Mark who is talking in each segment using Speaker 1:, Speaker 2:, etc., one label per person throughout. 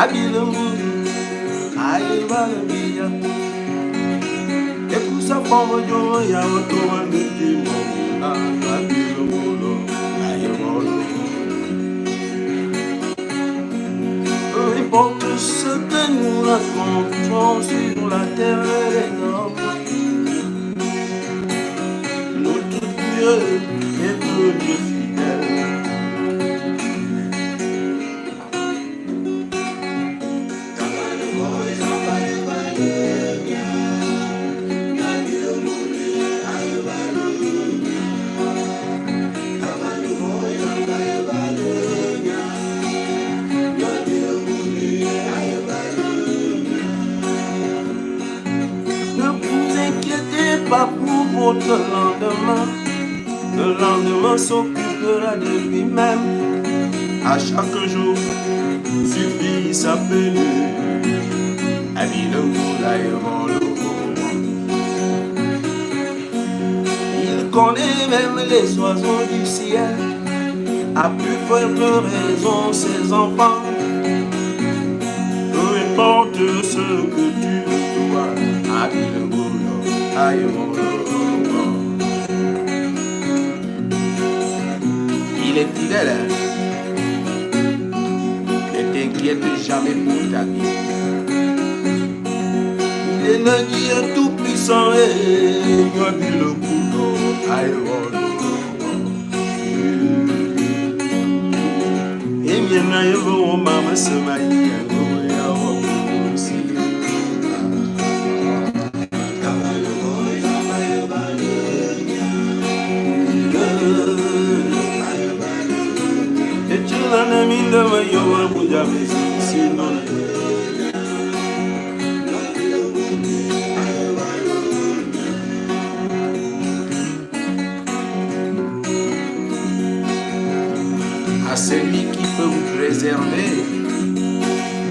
Speaker 1: Abilangu, Ayebalabia. Écoute sa femme, ya otoa neti mongina, Abilangu, Ayebalabia. Peu importe ce que nous racontons sur la terre et les hommes, notre Dieu est un Dieu fidèle. Pas pour votre lendemain, le lendemain s'occupera de lui-même. À chaque jour suffit sa peine. Il connaît même les oiseaux du ciel, à plus forte raison ses enfants. Peu importe ce que tu dois, il est fidèle, ne t'inquiète jamais pour ta vie. Il est le Dieu tout-puissant et il a dit le couteau. Et bien, il va maman se marier. À celui qui peut vous préserver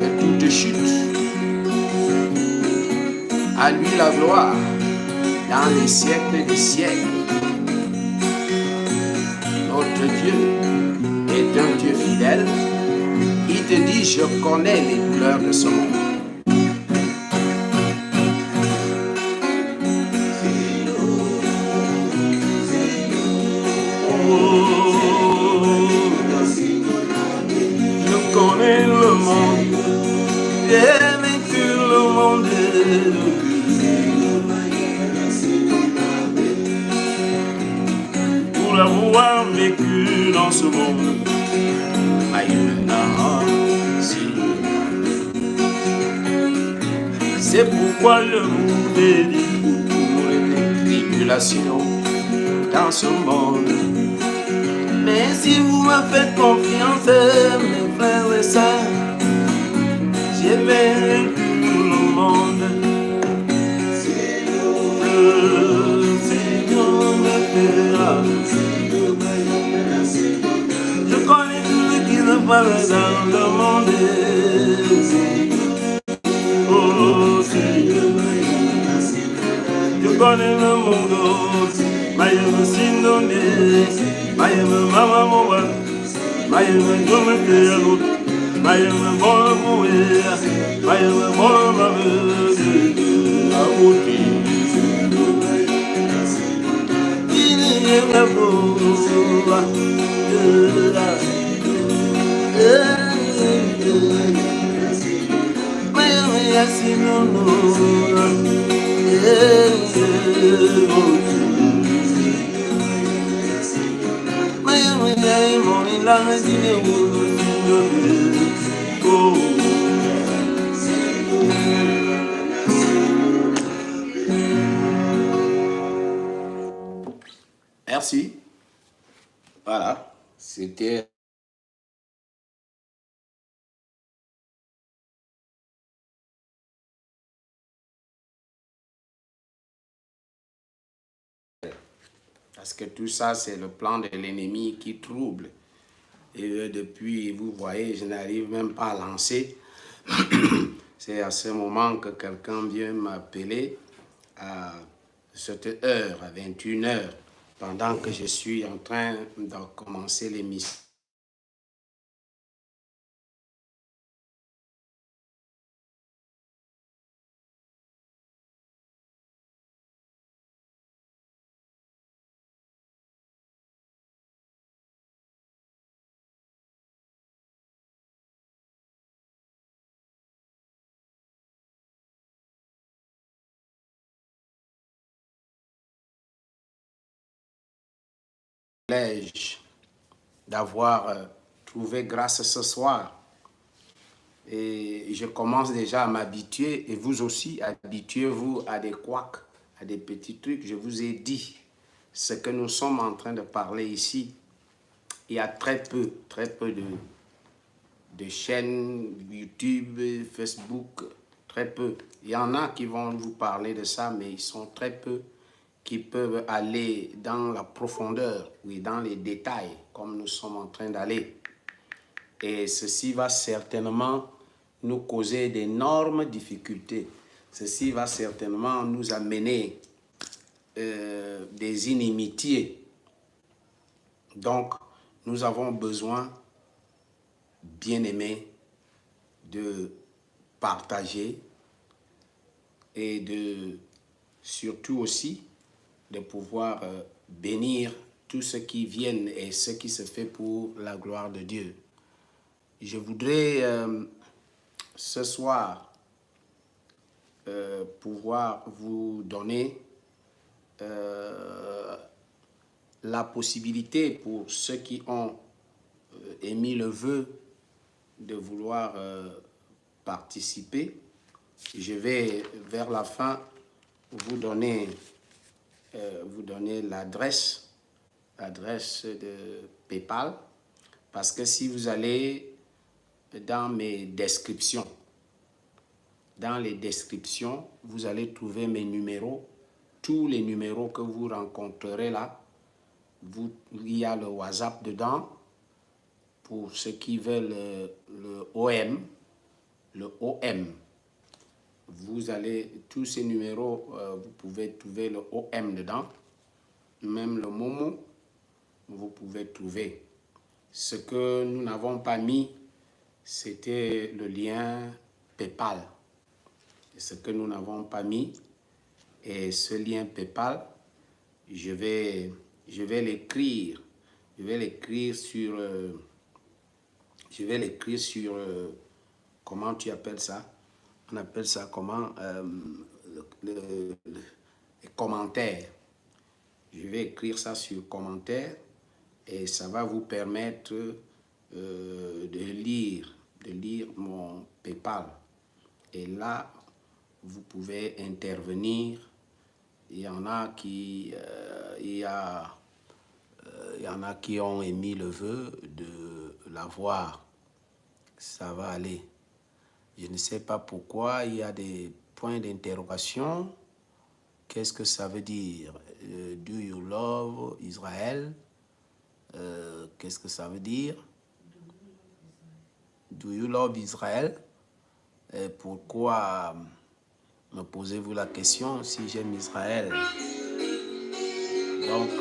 Speaker 1: de toute chute, à lui la gloire dans les siècles des siècles. Notre Dieu est un Dieu fidèle. Il te dit, je connais les douleurs de ce monde. Je connais le monde. J'ai vécu le monde. Pour avoir vécu dans ce monde. C'est pourquoi je vous ai dit pour les tribulations dans ce monde. Mais si vous me faites confiance, mes frères et sœurs, j'ai vaincu le monde. Le Seigneur me fera. Je connais tout ce qui se passe dans le monde. Je connais le monde, Mayeme Sindone, Mayeme Mama Moba, Mayeme Gometero, Mayeme Bolamoué, Mayeme Bolamame, Aouti. Il est la boua, Mayeme Yassinono. Merci. Voilà, c'était... Parce que tout ça, c'est le plan de l'ennemi qui trouble. Et depuis, vous voyez, je n'arrive même pas à lancer. C'est à ce moment que quelqu'un vient m'appeler à cette heure, à 21h, pendant que je suis en train de commencer l'émission. privilège d'avoir trouvé grâce ce soir. Et je commence déjà à m'habituer, et vous aussi, habituez-vous à des couacs, à des petits trucs. Je vous ai dit ce que nous sommes en train de parler ici. Il y a très peu de chaînes YouTube, Facebook, très peu. Il y en a qui vont vous parler de ça, mais ils sont très peu qui peuvent aller dans la profondeur, oui, dans les détails, comme nous sommes en train d'aller. Et ceci va certainement nous causer d'énormes difficultés. Ceci va certainement nous amener des inimitiés. Donc, nous avons besoin, bien-aimés, de partager et de surtout aussi de pouvoir bénir tout ce qui vient et ce qui se fait pour la gloire de Dieu. Je voudrais ce soir pouvoir vous donner la possibilité pour ceux qui ont émis le vœu de vouloir participer. Je vais vers la fin vous donner l'adresse de PayPal, parce que si vous allez dans mes descriptions, vous allez trouver mes numéros, tous les numéros que vous rencontrerez là. Il y a le WhatsApp dedans pour ceux qui veulent le OM. Vous allez, tous ces numéros, vous pouvez trouver le OM dedans. Même le Momo, vous pouvez trouver. Ce que nous n'avons pas mis, c'était le lien PayPal. Ce que nous n'avons pas mis, et ce lien PayPal, je vais l'écrire. Je vais l'écrire sur, comment tu appelles ça? On appelle ça comment? Les commentaires. Je vais écrire ça sur commentaire et ça va vous permettre de lire mon PayPal. Et là, vous pouvez intervenir. Il y en a qui, ont émis le vœu de l'avoir. Ça va aller. Je ne sais pas pourquoi il y a des points d'interrogation. Qu'est-ce que ça veut dire? Do you love Israel? Qu'est-ce que ça veut dire? Do you love Israel? Et pourquoi me posez-vous la question si j'aime Israël? Donc,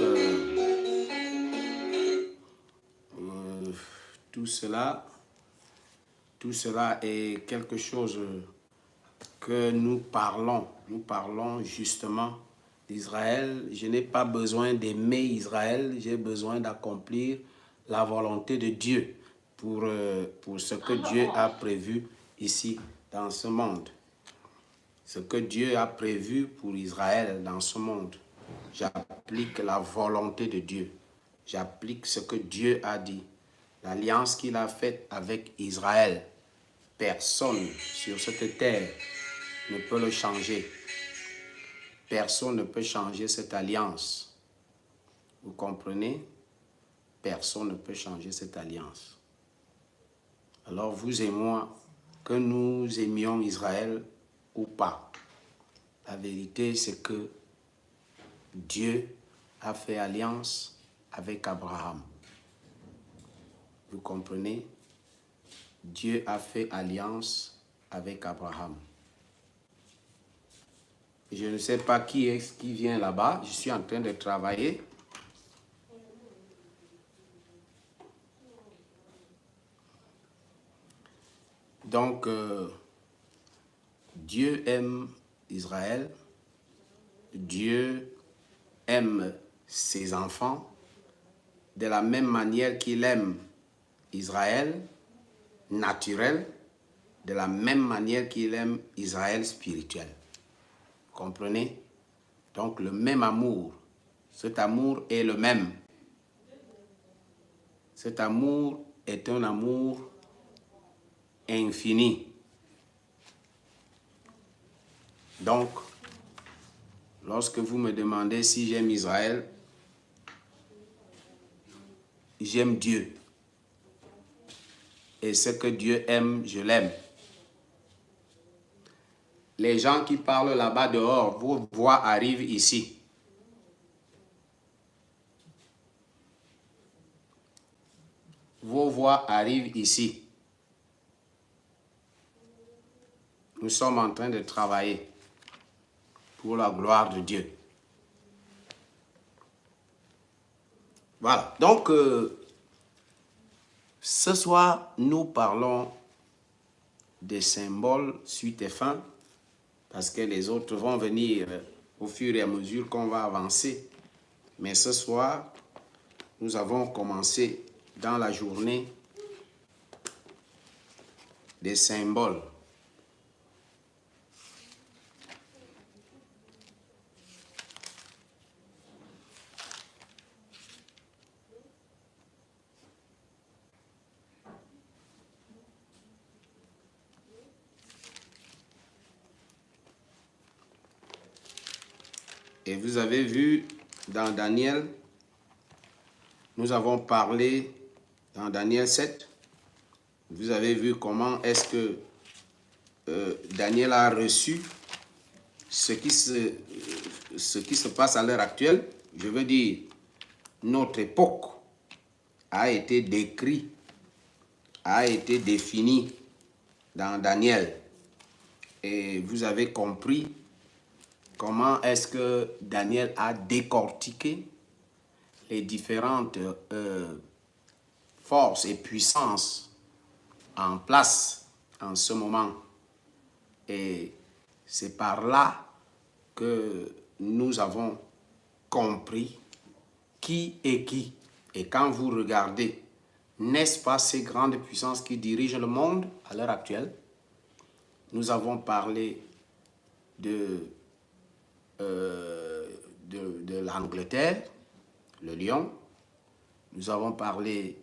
Speaker 1: tout cela est quelque chose que nous parlons justement d'Israël. Je n'ai pas besoin d'aimer Israël, j'ai besoin d'accomplir la volonté de Dieu pour ce que Dieu a prévu ici dans ce monde. Ce que Dieu a prévu pour Israël dans ce monde. J'applique la volonté de Dieu. J'applique ce que Dieu a dit. L'alliance qu'il a faite avec Israël. Personne sur cette terre ne peut le changer. Personne ne peut changer cette alliance. Vous comprenez? Personne ne peut changer cette alliance. Alors vous et moi, que nous aimions Israël ou pas, la vérité c'est que Dieu a fait alliance avec Abraham. Vous comprenez? Dieu a fait alliance avec Abraham. Je ne sais pas qui est-ce qui vient là-bas. Je suis en train de travailler. Donc, Dieu aime Israël. Dieu aime ses enfants de la même manière qu'il aime Israël naturel, de la même manière qu'il aime Israël spirituel. Comprenez? Donc le même amour, cet amour est le même. Cet amour est un amour infini. Donc, lorsque vous me demandez si j'aime Israël, j'aime Dieu. Et ce que Dieu aime, je l'aime. Les gens qui parlent là-bas dehors, vos voix arrivent ici. Vos voix arrivent ici. Nous sommes en train de travailler pour la gloire de Dieu. Voilà. Donc, ce soir, nous parlons des symboles suite et fin, parce que les autres vont venir au fur et à mesure qu'on va avancer. Mais ce soir, nous avons commencé dans la journée des symboles. Et vous avez vu dans Daniel, nous avons parlé dans Daniel 7, vous avez vu comment est-ce que Daniel a reçu ce qui se passe à l'heure actuelle. Je veux dire, notre époque a été décrite, a été définie dans Daniel. Et vous avez compris comment est-ce que Daniel a décortiqué les différentes forces et puissances en place en ce moment. Et c'est par là que nous avons compris qui est qui. Et quand vous regardez, n'est-ce pas ces grandes puissances qui dirigent le monde à l'heure actuelle? Nous avons parlé de l'Angleterre, le lion. Nous avons parlé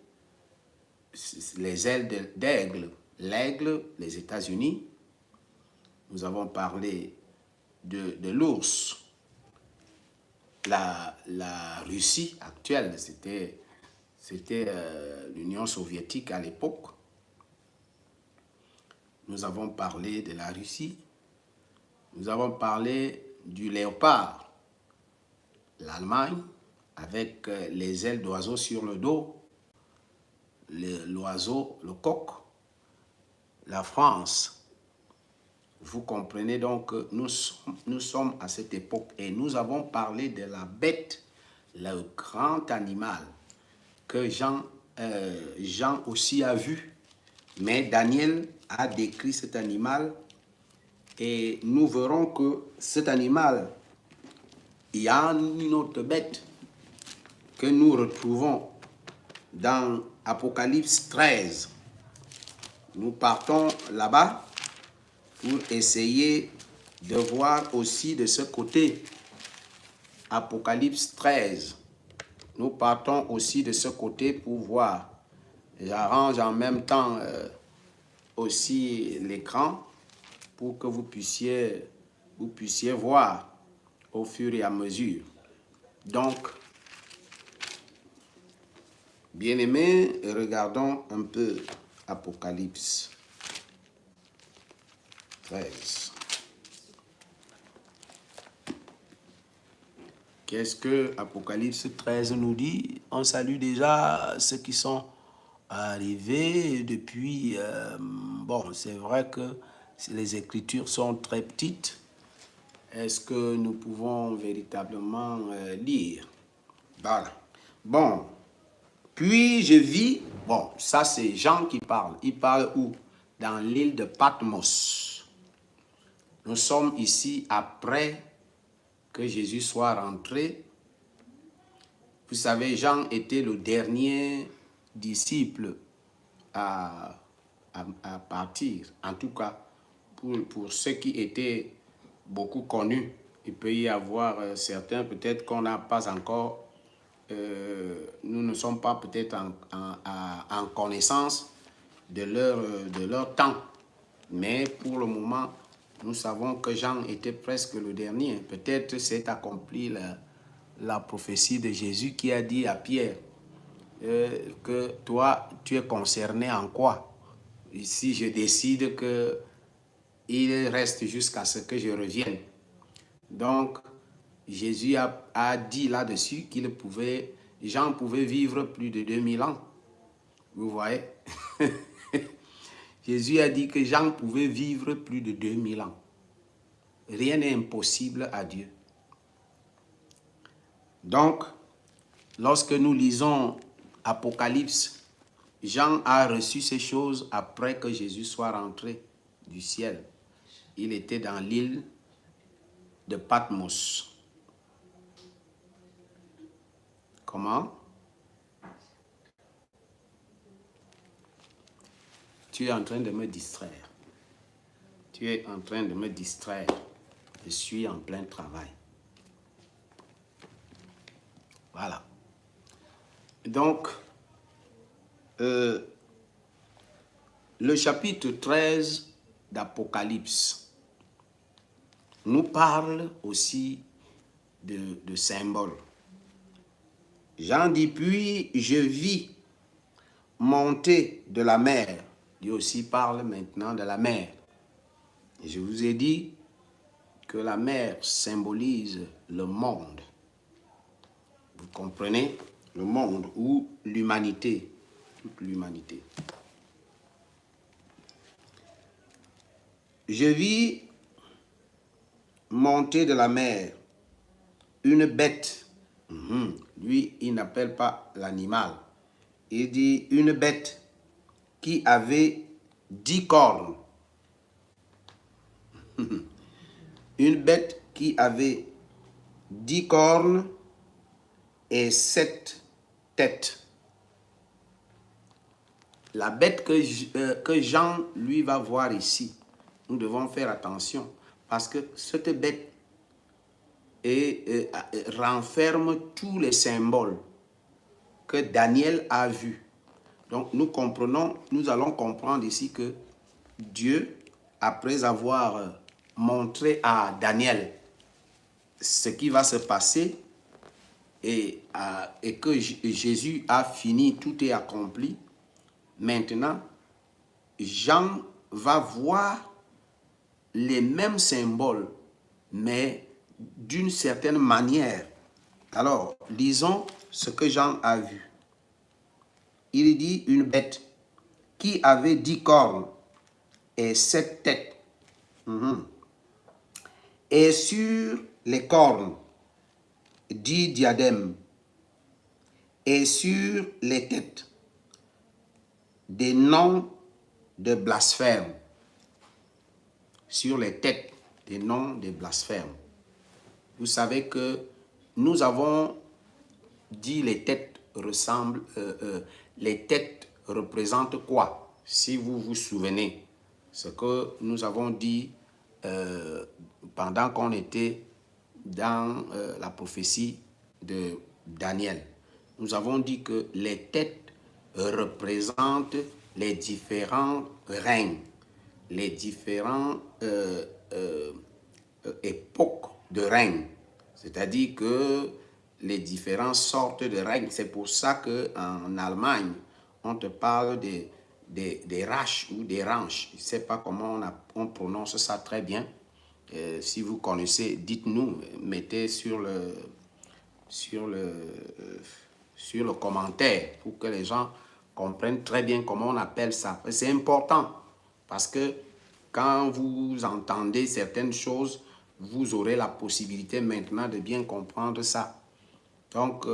Speaker 1: les ailes d'aigle, l'aigle, les États-Unis. Nous avons parlé de l'ours, la Russie actuelle, c'était l'Union soviétique à l'époque. Nous avons parlé de la Russie. Nous avons parlé du léopard, l'Allemagne, avec les ailes d'oiseau sur le dos, l'oiseau, le coq, la France. Vous comprenez donc que nous sommes à cette époque et nous avons parlé de la bête, le grand animal que Jean aussi a vu. Mais Daniel a décrit cet animal et nous verrons que cet animal, il y a une autre bête que nous retrouvons dans Apocalypse 13. Nous partons là-bas pour essayer de voir aussi de ce côté Apocalypse 13. Nous partons aussi de ce côté pour voir. J'arrange en même temps aussi l'écran pour que vous puissiez voir au fur et à mesure. Donc, bien-aimés, regardons un peu Apocalypse 13. Qu'est-ce que Apocalypse 13 nous dit? On salue déjà ceux qui sont arrivés depuis... bon, c'est vrai que les écritures sont très petites. Est-ce que nous pouvons véritablement lire? Voilà. Bon. Puis je vis... Bon, ça c'est Jean qui parle. Il parle où? Dans l'île de Patmos. Nous sommes ici après que Jésus soit rentré. Vous savez, Jean était le dernier disciple à partir. En tout cas, pour ceux qui étaient beaucoup connus. Il peut y avoir certains peut-être qu'on n'a pas encore nous ne sommes pas peut-être en connaissance de leur temps. Mais pour le moment, nous savons que Jean était presque le dernier. Peut-être s'est accomplie la prophétie de Jésus qui a dit à Pierre que toi, tu es concerné en quoi? Si je décide qu'il reste jusqu'à ce que je revienne. Donc, Jésus a dit là-dessus qu'il pouvait, Jean pouvait vivre plus de 2000 ans. Vous voyez? Jésus a dit que Jean pouvait vivre plus de 2000 ans. Rien n'est impossible à Dieu. Donc, lorsque nous lisons Apocalypse, Jean a reçu ces choses après que Jésus soit rentré du ciel. Il était dans l'île de Patmos. Comment? Tu es en train de me distraire. Tu es en train de me distraire. Je suis en plein travail. Voilà. Donc, le chapitre 13 d'Apocalypse nous parle aussi de symboles. Jean dit, puis je vis monter de la mer. Lui aussi parle maintenant de la mer. Et je vous ai dit que la mer symbolise le monde. Vous comprenez? Le monde ou l'humanité, toute l'humanité. Je vis monter de la mer une bête. Lui, il n'appelle pas l'animal. Il dit une bête qui avait 10 cornes. Une bête qui avait 10 cornes et 7 têtes. La bête que Jean, lui, va voir ici, nous devons faire attention parce que cette bête renferme tous les symboles que Daniel a vus. Donc nous allons comprendre ici que Dieu, après avoir montré à Daniel ce qui va se passer et que Jésus a fini, tout est accompli, maintenant, Jean va voir les mêmes symboles, mais d'une certaine manière. Alors, lisons ce que Jean a vu. Il dit une bête qui avait 10 cornes et 7 têtes. Et sur les cornes, 10 diadèmes. Et sur les têtes, des noms de blasphème. Sur les têtes, des noms de blasphème. Vous savez que nous avons dit les têtes ressemblent, les têtes représentent quoi? Si vous vous souvenez, ce que nous avons dit pendant qu'on était dans la prophétie de Daniel. Nous avons dit que les têtes représentent les différents règnes, les différentes époques de règne. C'est-à-dire que les différentes sortes de règnes. C'est pour ça qu'en Allemagne, on te parle des Reich ou des Reich. Je ne sais pas comment on prononce ça très bien. Si vous connaissez, dites-nous, mettez sur le commentaire pour que les gens comprennent très bien comment on appelle ça. C'est important parce que quand vous entendez certaines choses, vous aurez la possibilité maintenant de bien comprendre ça. Donc,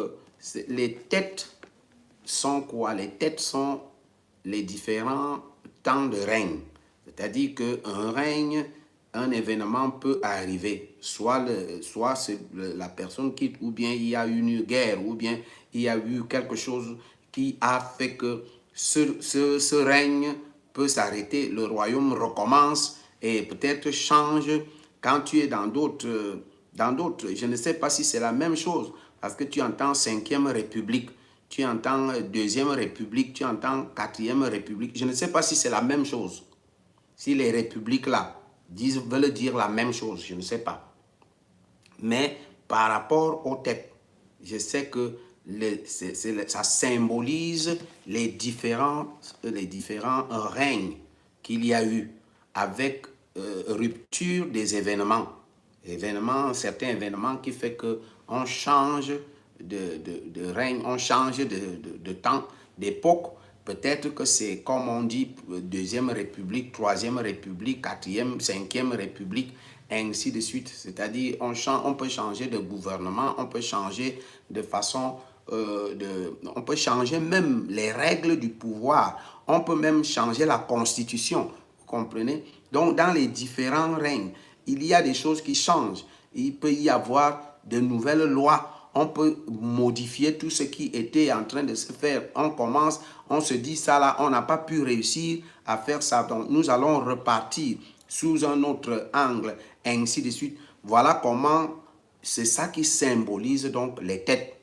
Speaker 1: les têtes sont quoi? Les têtes sont les différents temps de règne. C'est-à-dire qu'un règne, un événement peut arriver. Soit c'est la personne quitte, ou bien il y a eu une guerre, ou bien il y a eu quelque chose qui a fait que ce règne peut s'arrêter. Le royaume recommence et peut-être change quand tu es dans d'autres. Je ne sais pas si c'est la même chose. Parce que tu entends 5e République, tu entends 2e République, tu entends 4e République. Je ne sais pas si c'est la même chose. Si les républiques là veulent dire la même chose, je ne sais pas. Mais par rapport aux têtes, je sais que ça symbolise les différents règnes qu'il y a eu avec rupture des événements. Certains événements qui fait qu'on change de règne, on change de temps, d'époque. Peut-être que c'est comme on dit, 2e République, 3e République, 4e, 5e République, ainsi de suite. C'est-à-dire, on peut changer de gouvernement, on peut changer de façon, on peut changer même les règles du pouvoir, on peut même changer la constitution, vous comprenez? Donc, dans les différents règnes, il y a des choses qui changent. Il peut y avoir de nouvelles lois. On peut modifier tout ce qui était en train de se faire. On se dit ça là, on n'a pas pu réussir à faire ça. Donc, nous allons repartir sous un autre angle, ainsi de suite. Voilà comment, c'est ça qui symbolise donc les têtes.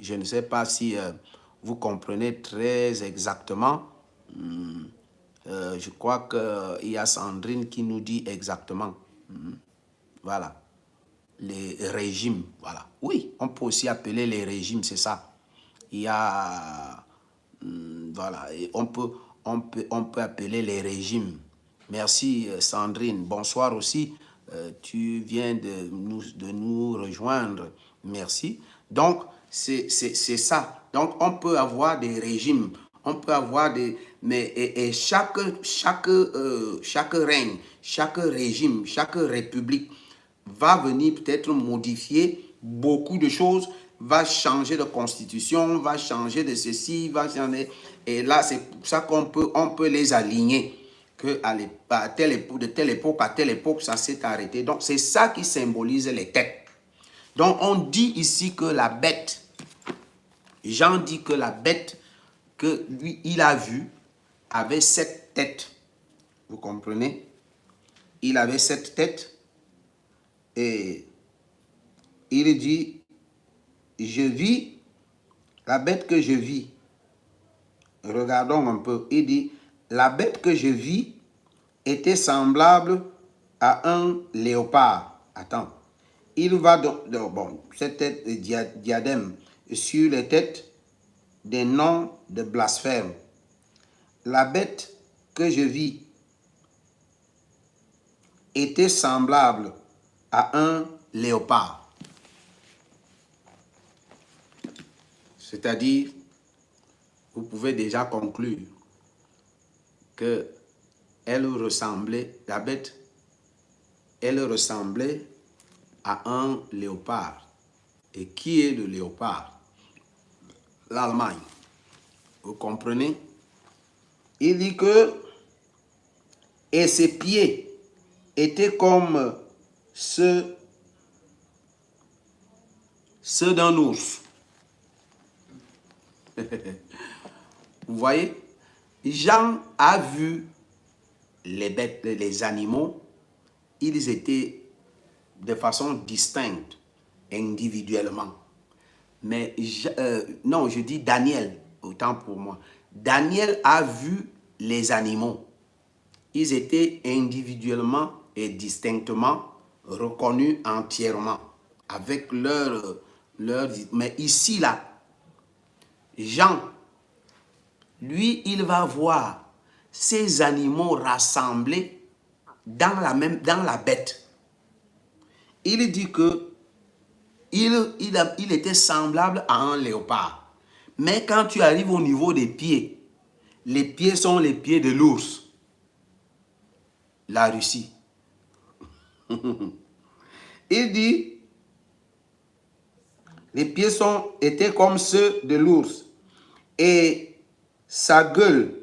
Speaker 1: Je ne sais pas si vous comprenez très exactement. Je crois qu'il y a Sandrine qui nous dit exactement. Voilà. Les régimes, voilà. Oui, on peut aussi appeler les régimes, c'est ça. Il y a, voilà, et on peut appeler les régimes. Merci Sandrine, bonsoir aussi. Tu viens de nous rejoindre, merci. Donc, c'est ça. Donc, on peut avoir des régimes, on peut avoir des... Mais et chaque règne, chaque régime, chaque république va venir peut-être modifier beaucoup de choses, va changer de constitution, va changer de ceci, va changer... Et là, c'est pour ça qu'on peut les aligner. Que de telle époque à telle époque, ça s'est arrêté. Donc, c'est ça qui symbolise les têtes. Donc, on dit ici que la bête, Jean dit que la bête que lui, il a vue, avait 7 têtes. Vous comprenez? Il avait 7 têtes. Et il dit, je vis, la bête que je vis, regardons un peu, il dit, la bête que je vis était semblable à un léopard. Attends, il va donc, bon, cette tête de diadème sur les têtes des noms de blasphème. La bête que je vis était semblable à un léopard. C'est-à-dire, vous pouvez déjà conclure que elle ressemblait, la bête, elle ressemblait à un léopard. Et qui est le léopard? L'Allemagne. Vous comprenez? Il dit que, et ses pieds étaient comme ceux d'un ours. Vous voyez? Jean a vu les bêtes, les animaux, ils étaient de façon distincte, individuellement. Mais, non, je dis Daniel, autant pour moi. Daniel a vu les animaux. Ils étaient individuellement et distinctement reconnus entièrement, avec leur mais ici, là, Jean, lui, il va voir ces animaux rassemblés dans la bête. Il dit que il était semblable à un léopard. Mais quand tu arrives au niveau des pieds, les pieds sont les pieds de l'ours. La Russie. Il dit, les pieds étaient comme ceux de l'ours. Et sa gueule,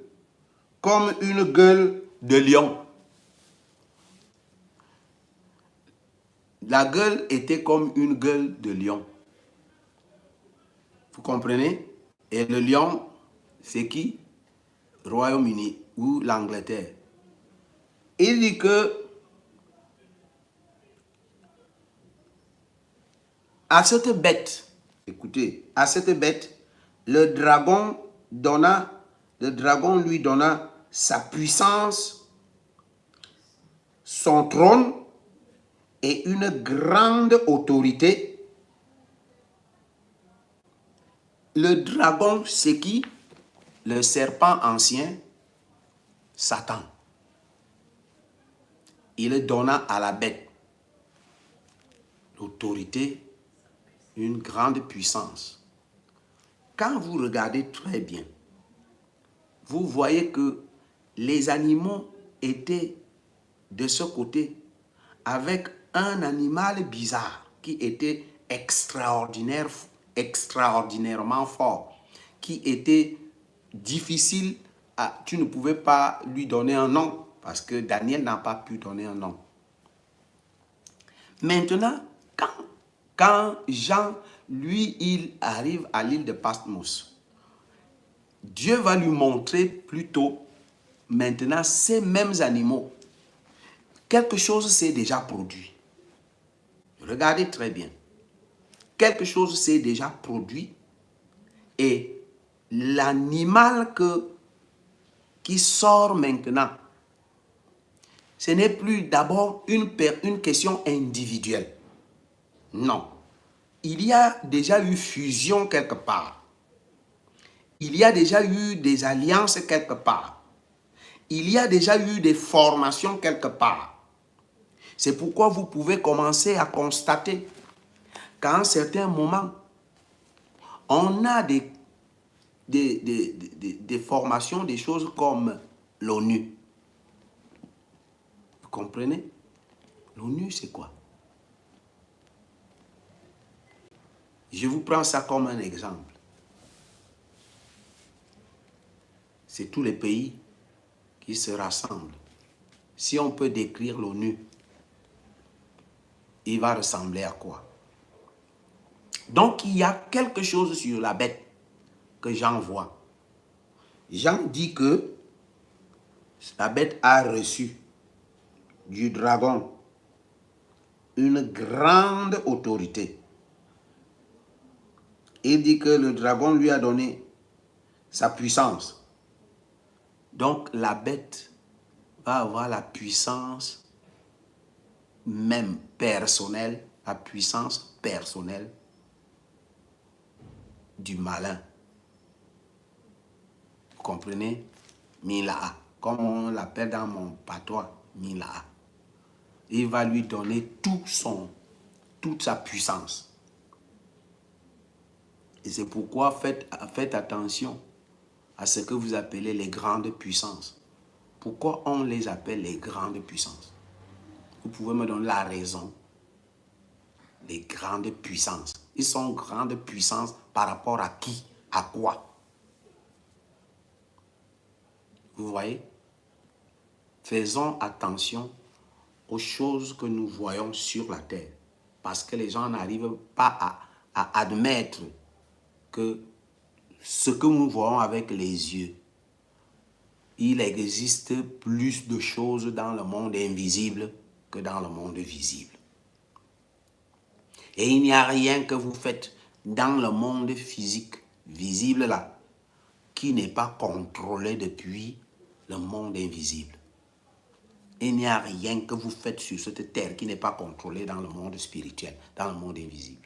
Speaker 1: comme une gueule de lion. La gueule était comme une gueule de lion. Vous comprenez? Et le lion, c'est qui? Royaume-Uni ou l'Angleterre. Il dit que à cette bête, écoutez, à cette bête, le dragon lui donna sa puissance, son trône et une grande autorité. Le dragon, c'est qui? Le serpent ancien, Satan. Il donna à la bête l'autorité, une grande puissance. Quand vous regardez très bien, vous voyez que les animaux étaient de ce côté avec un animal bizarre qui était extraordinairement fort, qui était difficile à... Tu ne pouvais pas lui donner un nom parce que Daniel n'a pas pu donner un nom. Maintenant, quand Jean, lui, il arrive à l'île de Patmos, Dieu va lui montrer plutôt maintenant ces mêmes animaux. Quelque chose s'est déjà produit. Regardez très bien. Quelque chose s'est déjà produit et l'animal qui sort maintenant, ce n'est plus d'abord une question individuelle. Non. Il y a déjà eu fusion quelque part. Il y a déjà eu des alliances quelque part. Il y a déjà eu des formations quelque part. C'est pourquoi vous pouvez commencer à constater qu'à un certain moment, on a des formations, des choses comme l'ONU. Vous comprenez? L'ONU, c'est quoi? Je vous prends ça comme un exemple. C'est tous les pays qui se rassemblent. Si on peut décrire l'ONU, il va ressembler à quoi? Donc, il y a quelque chose sur la bête que Jean voit. Jean dit que la bête a reçu du dragon une grande autorité. Il dit que le dragon lui a donné sa puissance. Donc, la bête va avoir la puissance même personnelle, la puissance personnelle du malin. Vous comprenez? Mila, comme on l'appelle dans mon patois, Mila. Il va lui donner toute sa puissance. Et c'est pourquoi faites attention à ce que vous appelez les grandes puissances. Pourquoi on les appelle les grandes puissances? Vous pouvez me donner la raison. Les grandes puissances. Ils sont grandes puissances par rapport à qui? À quoi? Vous voyez? Faisons attention aux choses que nous voyons sur la terre. Parce que les gens n'arrivent pas à admettre que ce que nous voyons avec les yeux, il existe plus de choses dans le monde invisible que dans le monde visible. Et il n'y a rien que vous faites dans le monde physique, visible là, qui n'est pas contrôlé depuis le monde invisible. Il n'y a rien que vous faites sur cette terre qui n'est pas contrôlé dans le monde spirituel, dans le monde invisible.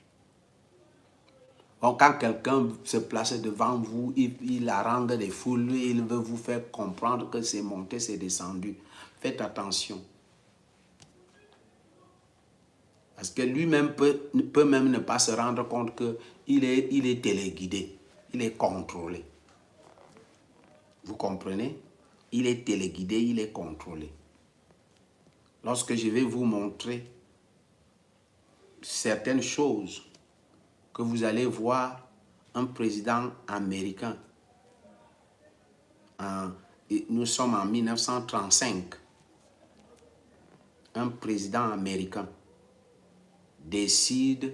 Speaker 1: Donc, quand quelqu'un se place devant vous, il harangue des foules, il veut vous faire comprendre que c'est monté, c'est descendu. Faites attention. Parce que lui-même peut même ne pas se rendre compte qu'il est téléguidé, il est contrôlé. Vous comprenez? Il est téléguidé, il est contrôlé. Lorsque je vais vous montrer certaines choses, que vous allez voir un président américain. Nous sommes en 1935. Un président américain décide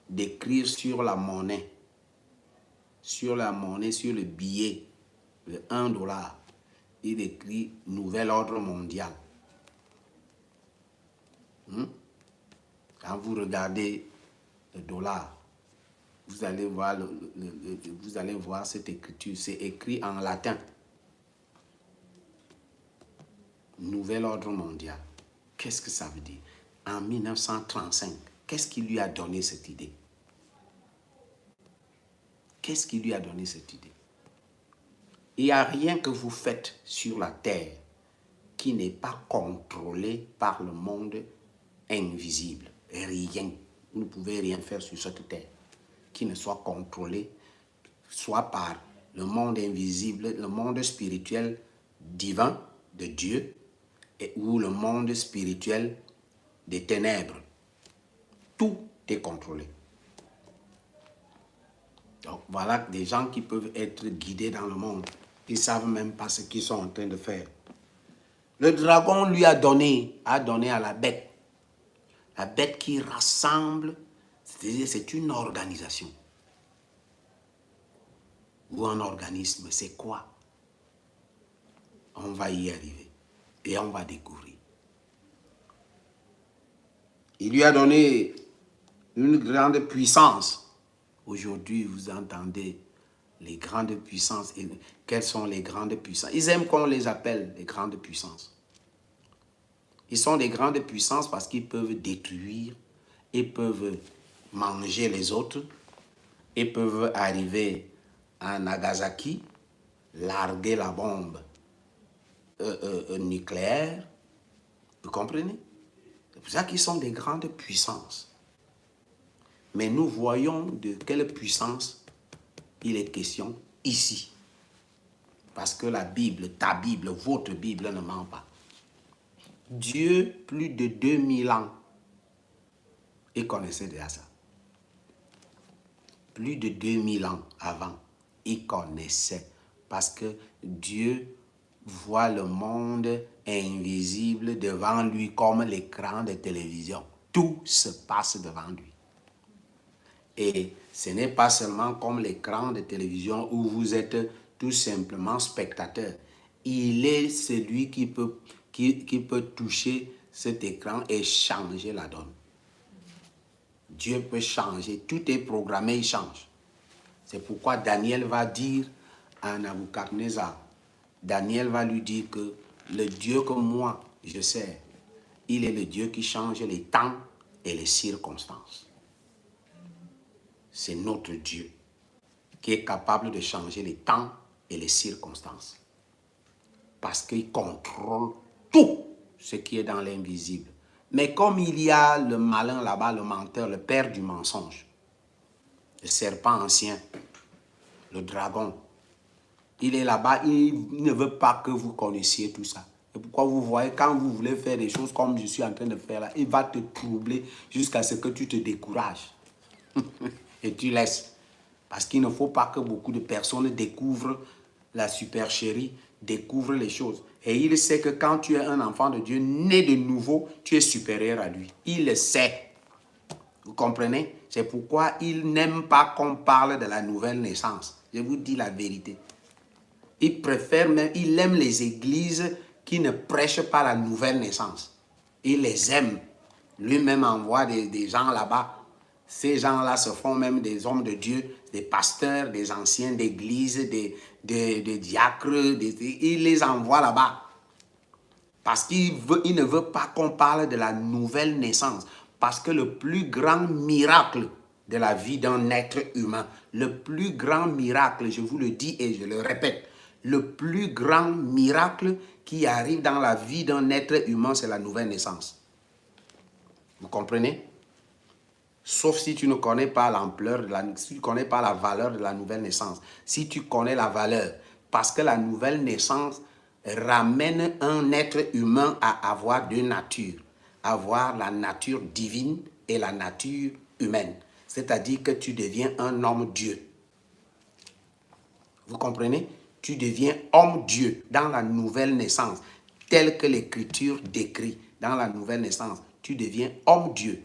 Speaker 1: d'écrire sur la monnaie, sur le billet de $1. Il écrit « Nouvel ordre mondial ». Quand vous regardez le dollar, vous allez voir, vous allez voir cette écriture. C'est écrit en latin. Nouvel ordre mondial. Qu'est-ce que ça veut dire? En 1935, qu'est-ce qui lui a donné cette idée? Qu'est-ce qui lui a donné cette idée? Il n'y a rien que vous faites sur la terre qui n'est pas contrôlé par le monde invisible. Rien. Vous ne pouvez rien faire sur cette terre qui ne soit contrôlé soit par le monde invisible, le monde spirituel divin de Dieu, ou le monde spirituel des ténèbres. Tout est contrôlé. Donc voilà des gens qui peuvent être guidés dans le monde. Ils ne savent même pas ce qu'ils sont en train de faire. Le dragon lui a donné à la bête. La bête qui rassemble, c'est-à-dire c'est une organisation. Ou un organisme, c'est quoi? On va y arriver et on va découvrir. Il lui a donné une grande puissance. Aujourd'hui, vous entendez les grandes puissances. Et quelles sont les grandes puissances? Ils aiment qu'on les appelle les grandes puissances. Ils sont des grandes puissances parce qu'ils peuvent détruire, ils peuvent manger les autres, ils peuvent arriver à Nagasaki, larguer la bombe nucléaire. Vous comprenez? C'est pour ça qu'ils sont des grandes puissances. Mais nous voyons de quelle puissance il est question ici. Parce que la Bible, ta Bible, votre Bible ne ment pas. Dieu, plus de 2000 ans, il connaissait déjà ça. Plus de 2000 ans avant, il connaissait. Parce que Dieu voit le monde invisible devant lui comme l'écran de télévision. Tout se passe devant lui. Et ce n'est pas seulement comme l'écran de télévision où vous êtes tout simplement spectateur. Il est celui qui peut toucher cet écran et changer la donne. Dieu peut changer. Tout est programmé, il change. C'est pourquoi Daniel va dire à Nabuchodonosor, Daniel va lui dire que le Dieu que moi je sers, il est le Dieu qui change les temps et les circonstances. C'est notre Dieu qui est capable de changer les temps et les circonstances. Parce qu'il contrôle tout ce qui est dans l'invisible. Mais comme il y a le malin là-bas, le menteur, le père du mensonge, le serpent ancien, le dragon, il est là-bas, il ne veut pas que vous connaissiez tout ça. Et pourquoi vous voyez, quand vous voulez faire des choses comme je suis en train de faire là, il va te troubler jusqu'à ce que tu te décourages. Et tu laisses. Parce qu'il ne faut pas que beaucoup de personnes découvrent la supercherie, découvrent les choses. Et il sait que quand tu es un enfant de Dieu, né de nouveau, tu es supérieur à lui. Il le sait. Vous comprenez? C'est pourquoi il n'aime pas qu'on parle de la nouvelle naissance. Je vous dis la vérité. Il préfère même, il aime les églises qui ne prêchent pas la nouvelle naissance. Il les aime. Lui-même envoie des gens là-bas. Ces gens-là se font même des hommes de Dieu, des pasteurs, des anciens d'église, des diacres. Il les envoie là-bas. Parce qu'il ne veut pas qu'on parle de la nouvelle naissance. Parce que le plus grand miracle de la vie d'un être humain, le plus grand miracle, je vous le dis et je le répète, le plus grand miracle qui arrive dans la vie d'un être humain, c'est la nouvelle naissance. Vous comprenez? Sauf si tu ne connais pas l'ampleur, si tu ne connais pas la valeur de la nouvelle naissance. Si tu connais la valeur, parce que la nouvelle naissance ramène un être humain à avoir deux natures. Avoir la nature divine et la nature humaine. C'est-à-dire que tu deviens un homme-dieu. Vous comprenez? Tu deviens homme-dieu dans la nouvelle naissance. Tel que l'Écriture décrit dans la nouvelle naissance. Tu deviens homme-dieu.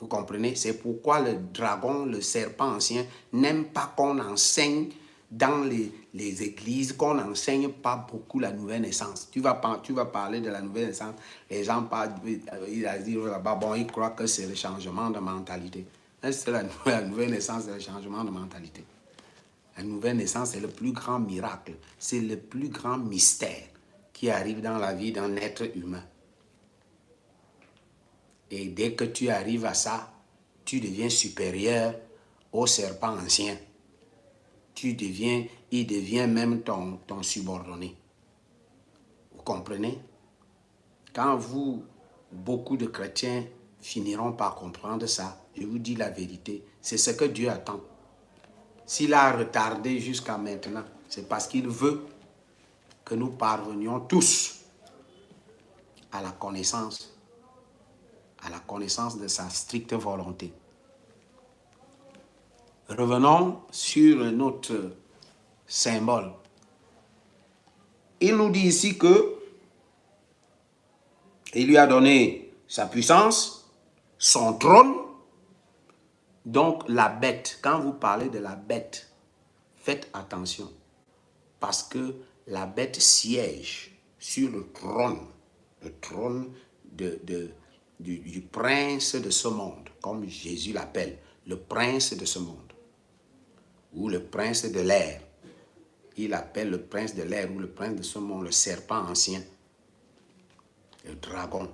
Speaker 1: Vous comprenez? C'est pourquoi le dragon, le serpent ancien, n'aime pas qu'on enseigne dans les églises, qu'on n'enseigne pas beaucoup la nouvelle naissance. Tu vas parler de la nouvelle naissance, les gens parlent, ils disent là-bas, bon, ils croient que c'est le changement de mentalité. C'est la nouvelle naissance, c'est le changement de mentalité. La nouvelle naissance, c'est le plus grand miracle. C'est le plus grand mystère qui arrive dans la vie d'un être humain. Et dès que tu arrives à ça, tu deviens supérieur au serpent ancien. Il devient même ton subordonné. Vous comprenez? Quand beaucoup de chrétiens finiront par comprendre ça, je vous dis la vérité, c'est ce que Dieu attend. S'il a retardé jusqu'à maintenant, c'est parce qu'il veut que nous parvenions tous à la connaissance de sa stricte volonté. Revenons sur notre symbole. Il nous dit ici que il lui a donné sa puissance, son trône. Donc la bête, quand vous parlez de la bête, faites attention. Parce que la bête siège sur le trône du prince de ce monde, comme Jésus l'appelle, le prince de ce monde, ou le prince de l'air. Il appelle le prince de l'air ou le prince de ce monde, le serpent ancien, le dragon.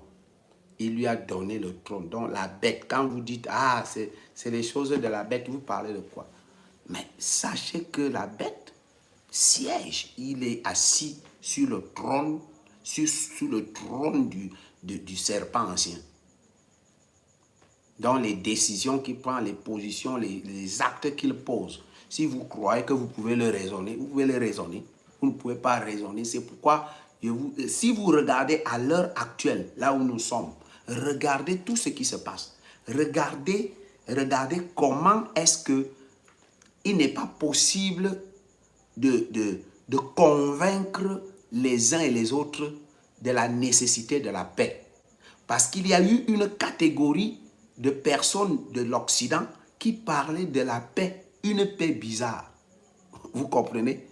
Speaker 1: Il lui a donné le trône. Donc la bête, quand vous dites, ah, c'est les choses de la bête, vous parlez de quoi? Mais sachez que la bête siège, il est assis sur le trône, sur le trône du serpent ancien. Dans les décisions qu'il prend, les positions, les actes qu'il pose. Si vous croyez que vous pouvez le raisonner, vous pouvez le raisonner. Vous ne pouvez pas raisonner. C'est pourquoi, si vous regardez à l'heure actuelle, là où nous sommes, regardez tout ce qui se passe. Regardez comment est-ce que il n'est pas possible de convaincre les uns et les autres de la nécessité de la paix. Parce qu'il y a eu une catégorie de personnes de l'Occident qui parlaient de la paix, une paix bizarre. Vous comprenez?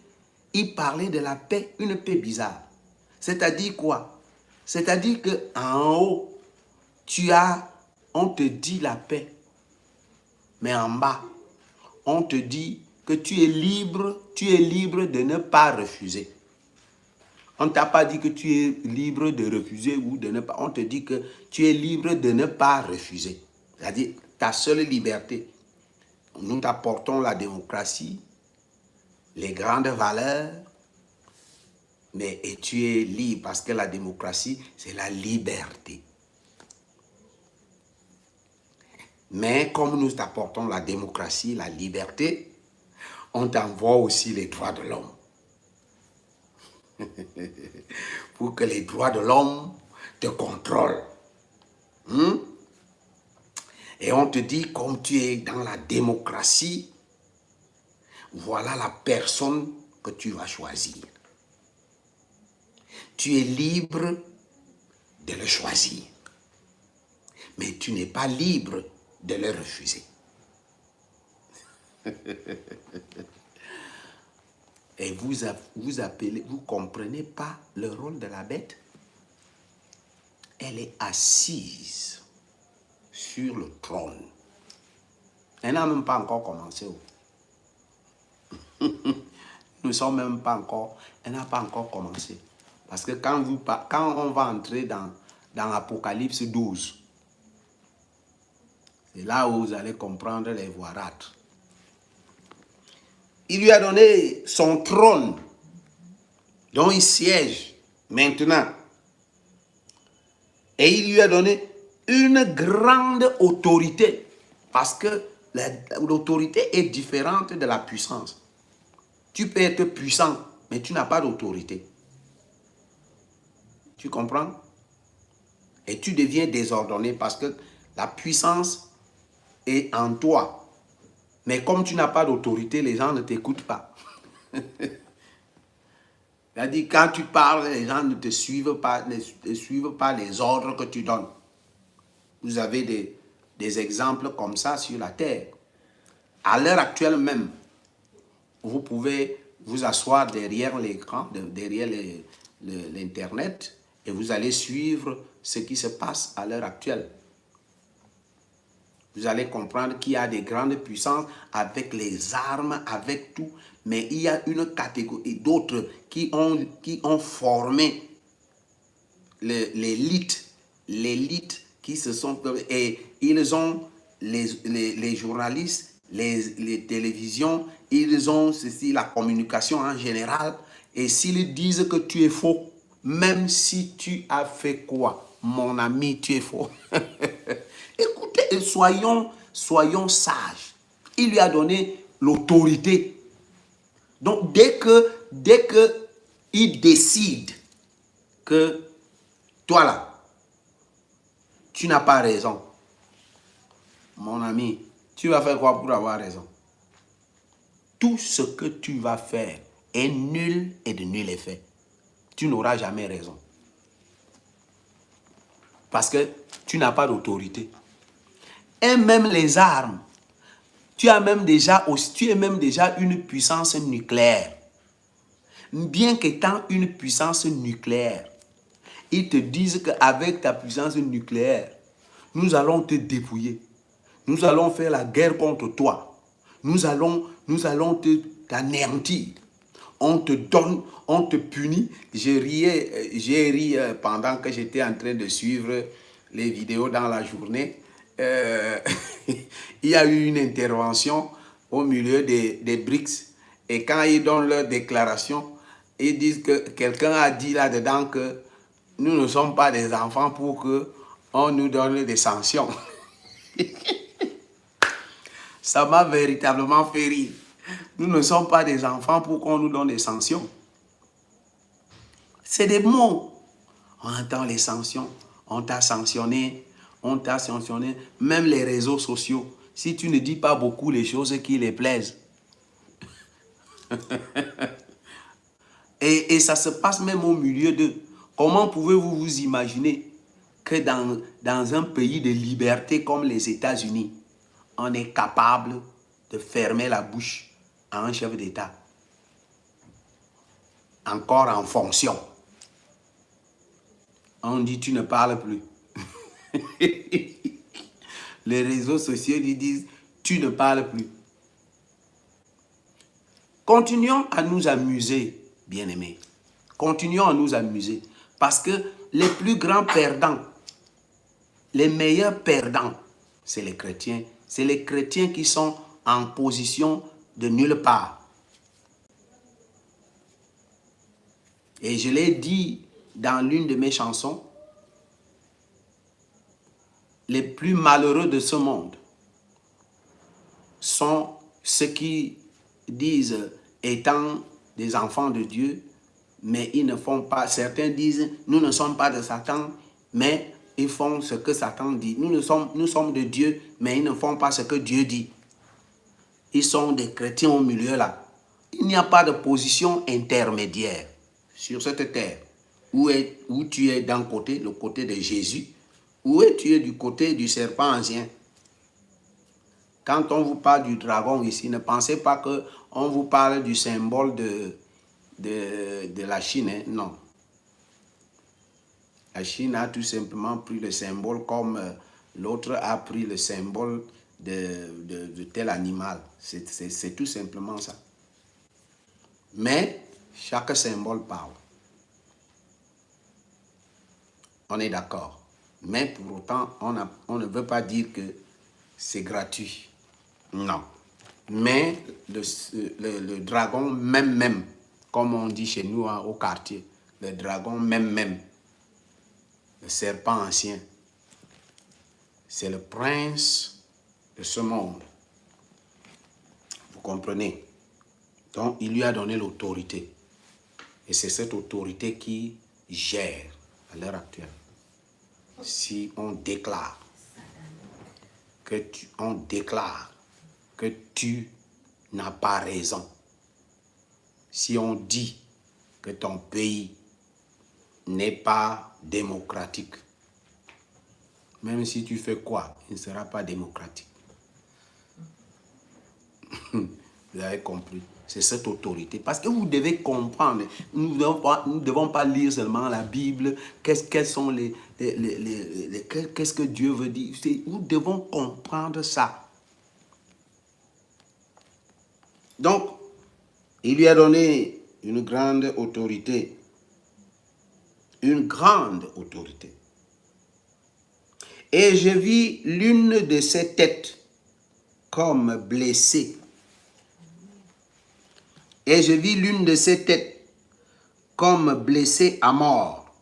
Speaker 1: Ils parlaient de la paix, une paix bizarre. C'est-à-dire quoi? C'est-à-dire qu'en haut, on te dit la paix. Mais en bas, on te dit que tu es libre de ne pas refuser. On ne t'a pas dit que tu es libre de refuser ou de ne pas. On te dit que tu es libre de ne pas refuser. C'est-à-dire ta seule liberté. Nous t'apportons la démocratie, les grandes valeurs, et tu es libre parce que la démocratie, c'est la liberté. Mais comme nous t'apportons la démocratie, la liberté, on t'envoie aussi les droits de l'homme. Pour que les droits de l'homme te contrôlent. Et on te dit, comme tu es dans la démocratie, voilà la personne que tu vas choisir. Tu es libre de le choisir. Mais tu n'es pas libre de le refuser. Et vous comprenez pas le rôle de la bête? Elle est assise sur le trône. Elle n'a même pas encore commencé. Nous ne sommes même pas encore, elle n'a pas encore commencé. Parce que quand on va entrer dans Apocalypse 12, c'est là où vous allez comprendre les voirâtres. Il lui a donné son trône, dont il siège maintenant. Et il lui a donné une grande autorité. Parce que l'autorité est différente de la puissance. Tu peux être puissant, mais tu n'as pas d'autorité. Tu comprends? Et tu deviens désordonné parce que la puissance est en toi. Mais comme tu n'as pas d'autorité, les gens ne t'écoutent pas. C'est-à-dire, quand tu parles, les gens ne te suivent pas, ne suivent pas les ordres que tu donnes. Vous avez des exemples comme ça sur la terre. À l'heure actuelle même, vous pouvez vous asseoir derrière l'écran, derrière l'Internet, et vous allez suivre ce qui se passe à l'heure actuelle. Vous allez comprendre qu'il y a des grandes puissances avec les armes, avec tout. Mais il y a une catégorie et d'autres qui ont formé l'élite qui se sont... Et ils ont les journalistes, les télévisions, ils ont ceci, la communication en général. Et s'ils disent que tu es faux, même si tu as fait quoi, mon ami, tu es faux. Écoutez, soyons sages. Il lui a donné l'autorité. Donc, dès que il décide que toi là, tu n'as pas raison, mon ami, tu vas faire quoi pour avoir raison? Tout ce que tu vas faire est nul et de nul effet. Tu n'auras jamais raison. Parce que tu n'as pas d'autorité. Et même les armes, tu es même déjà une puissance nucléaire. Bien qu'étant une puissance nucléaire, ils te disent qu'avec ta puissance nucléaire, nous allons te dépouiller. Nous allons faire la guerre contre toi. Nous allons t'anéantir. On te donne, on te punit. J'ai ri pendant que j'étais en train de suivre les vidéos dans la journée. Il y a eu une intervention au milieu des BRICS. Et quand ils donnent leur déclaration, ils disent que quelqu'un a dit là-dedans que nous ne sommes pas des enfants pour qu'on nous donne des sanctions. Ça m'a véritablement fait rire. Nous ne sommes pas des enfants pour qu'on nous donne des sanctions. C'est des mots. On entend les sanctions. On t'a sanctionné. On t'a sanctionné. Même les réseaux sociaux. Si tu ne dis pas beaucoup les choses qui les plaisent. et ça se passe même au milieu d'eux. Comment pouvez-vous vous imaginer que dans un pays de liberté comme les États-Unis, on est capable de fermer la bouche à un chef d'État, encore en fonction? On dit tu ne parles plus. Les réseaux sociaux lui disent tu ne parles plus. Continuons à nous amuser, bien-aimés. Continuons à nous amuser. Parce que les plus grands perdants, les meilleurs perdants, c'est les chrétiens. C'est les chrétiens qui sont en position de nulle part. Et je l'ai dit dans l'une de mes chansons, les plus malheureux de ce monde sont ceux qui disent étant des enfants de Dieu, mais ils ne font pas. Certains disent, nous ne sommes pas de Satan, mais ils font ce que Satan dit. Nous sommes de Dieu, mais ils ne font pas ce que Dieu dit. Ils sont des chrétiens au milieu là. Il n'y a pas de position intermédiaire sur cette terre. Où tu es d'un côté, le côté de Jésus, ou tu es du côté du serpent ancien. Quand on vous parle du dragon ici, ne pensez pas qu'on vous parle du symbole de la Chine. Hein? Non. La Chine a tout simplement pris le symbole comme l'autre a pris le symbole de tel animal. C'est tout simplement ça. Mais chaque symbole parle. On est d'accord. Mais pour autant, on ne veut pas dire que c'est gratuit. Non. Mais le dragon même, comme on dit chez nous hein, au quartier, le dragon même, le serpent ancien, c'est le prince de ce monde. Vous comprenez? Donc, il lui a donné l'autorité. Et c'est cette autorité qui gère à l'heure actuelle. Si on déclare que tu n'as pas raison, si on dit que ton pays n'est pas démocratique, même si tu fais quoi, il ne sera pas démocratique. Vous avez compris. c'est cette autorité. Parce que vous devez comprendre, nous ne devons pas lire seulement la Bible, qu'est-ce que Dieu veut dire. Nous devons comprendre ça. Donc, il lui a donné une grande autorité. Une grande autorité. Et je vis l'une de ses têtes comme blessée. Et je vis l'une de ses têtes comme blessée à mort.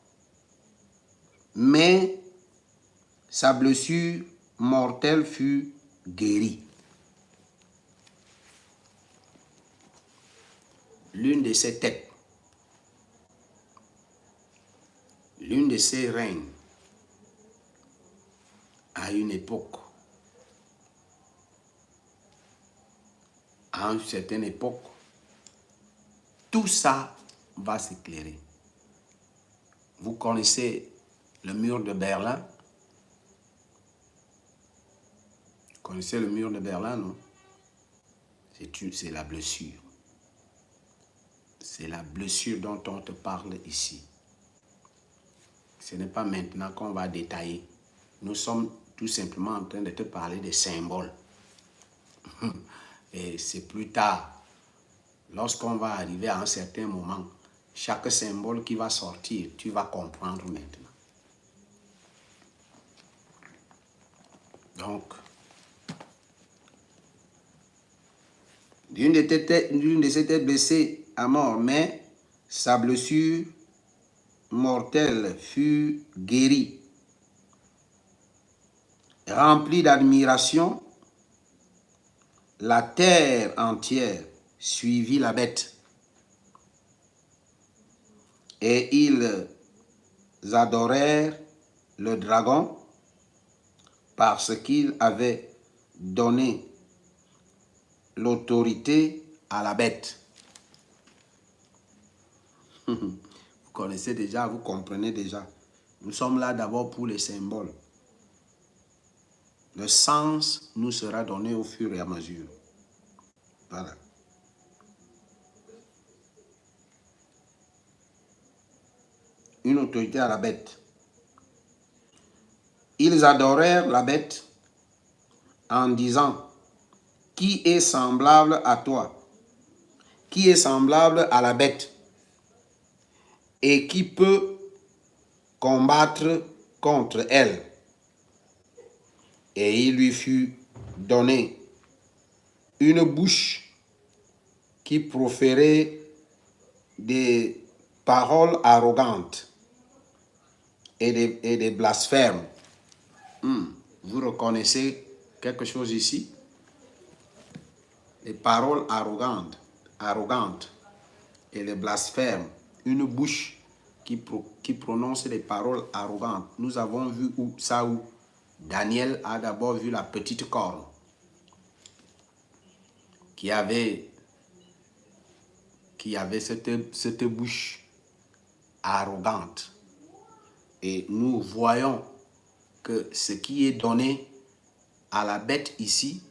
Speaker 1: Mais sa blessure mortelle fut guérie. L'une de ses têtes. L'une de ses reines. À une époque. À une certaine époque. Tout ça va s'éclairer. Vous connaissez le mur de Berlin? Vous connaissez le mur de Berlin, non? C'est la blessure. C'est la blessure dont on te parle ici. Ce n'est pas maintenant qu'on va détailler. Nous sommes tout simplement en train de te parler des symboles. Et c'est plus tard, lorsqu'on va arriver à un certain moment, chaque symbole qui va sortir, tu vas comprendre maintenant. Donc, l'une de ces têtes blessées à mort, mais sa blessure mortelle fut guérie. Remplie d'admiration, la terre entière suivit la bête. Et ils adorèrent le dragon parce qu'il avait donné l'autorité à la bête. Vous connaissez déjà, vous comprenez déjà. Nous sommes là d'abord pour les symboles. Le sens nous sera donné au fur et à mesure. Voilà. Une autorité à la bête. Ils adorèrent la bête en disant, qui est semblable à toi? Qui est semblable à la bête? Et qui peut combattre contre elle? Et il lui fut donné une bouche qui proférait des paroles arrogantes et des blasphèmes. Vous reconnaissez quelque chose ici? Les paroles arrogantes et les blasphèmes. Une bouche qui prononce des paroles arrogantes. Nous avons vu ça où Daniel a d'abord vu la petite corne qui avait cette bouche arrogante. Et nous voyons que ce qui est donné à la bête ici,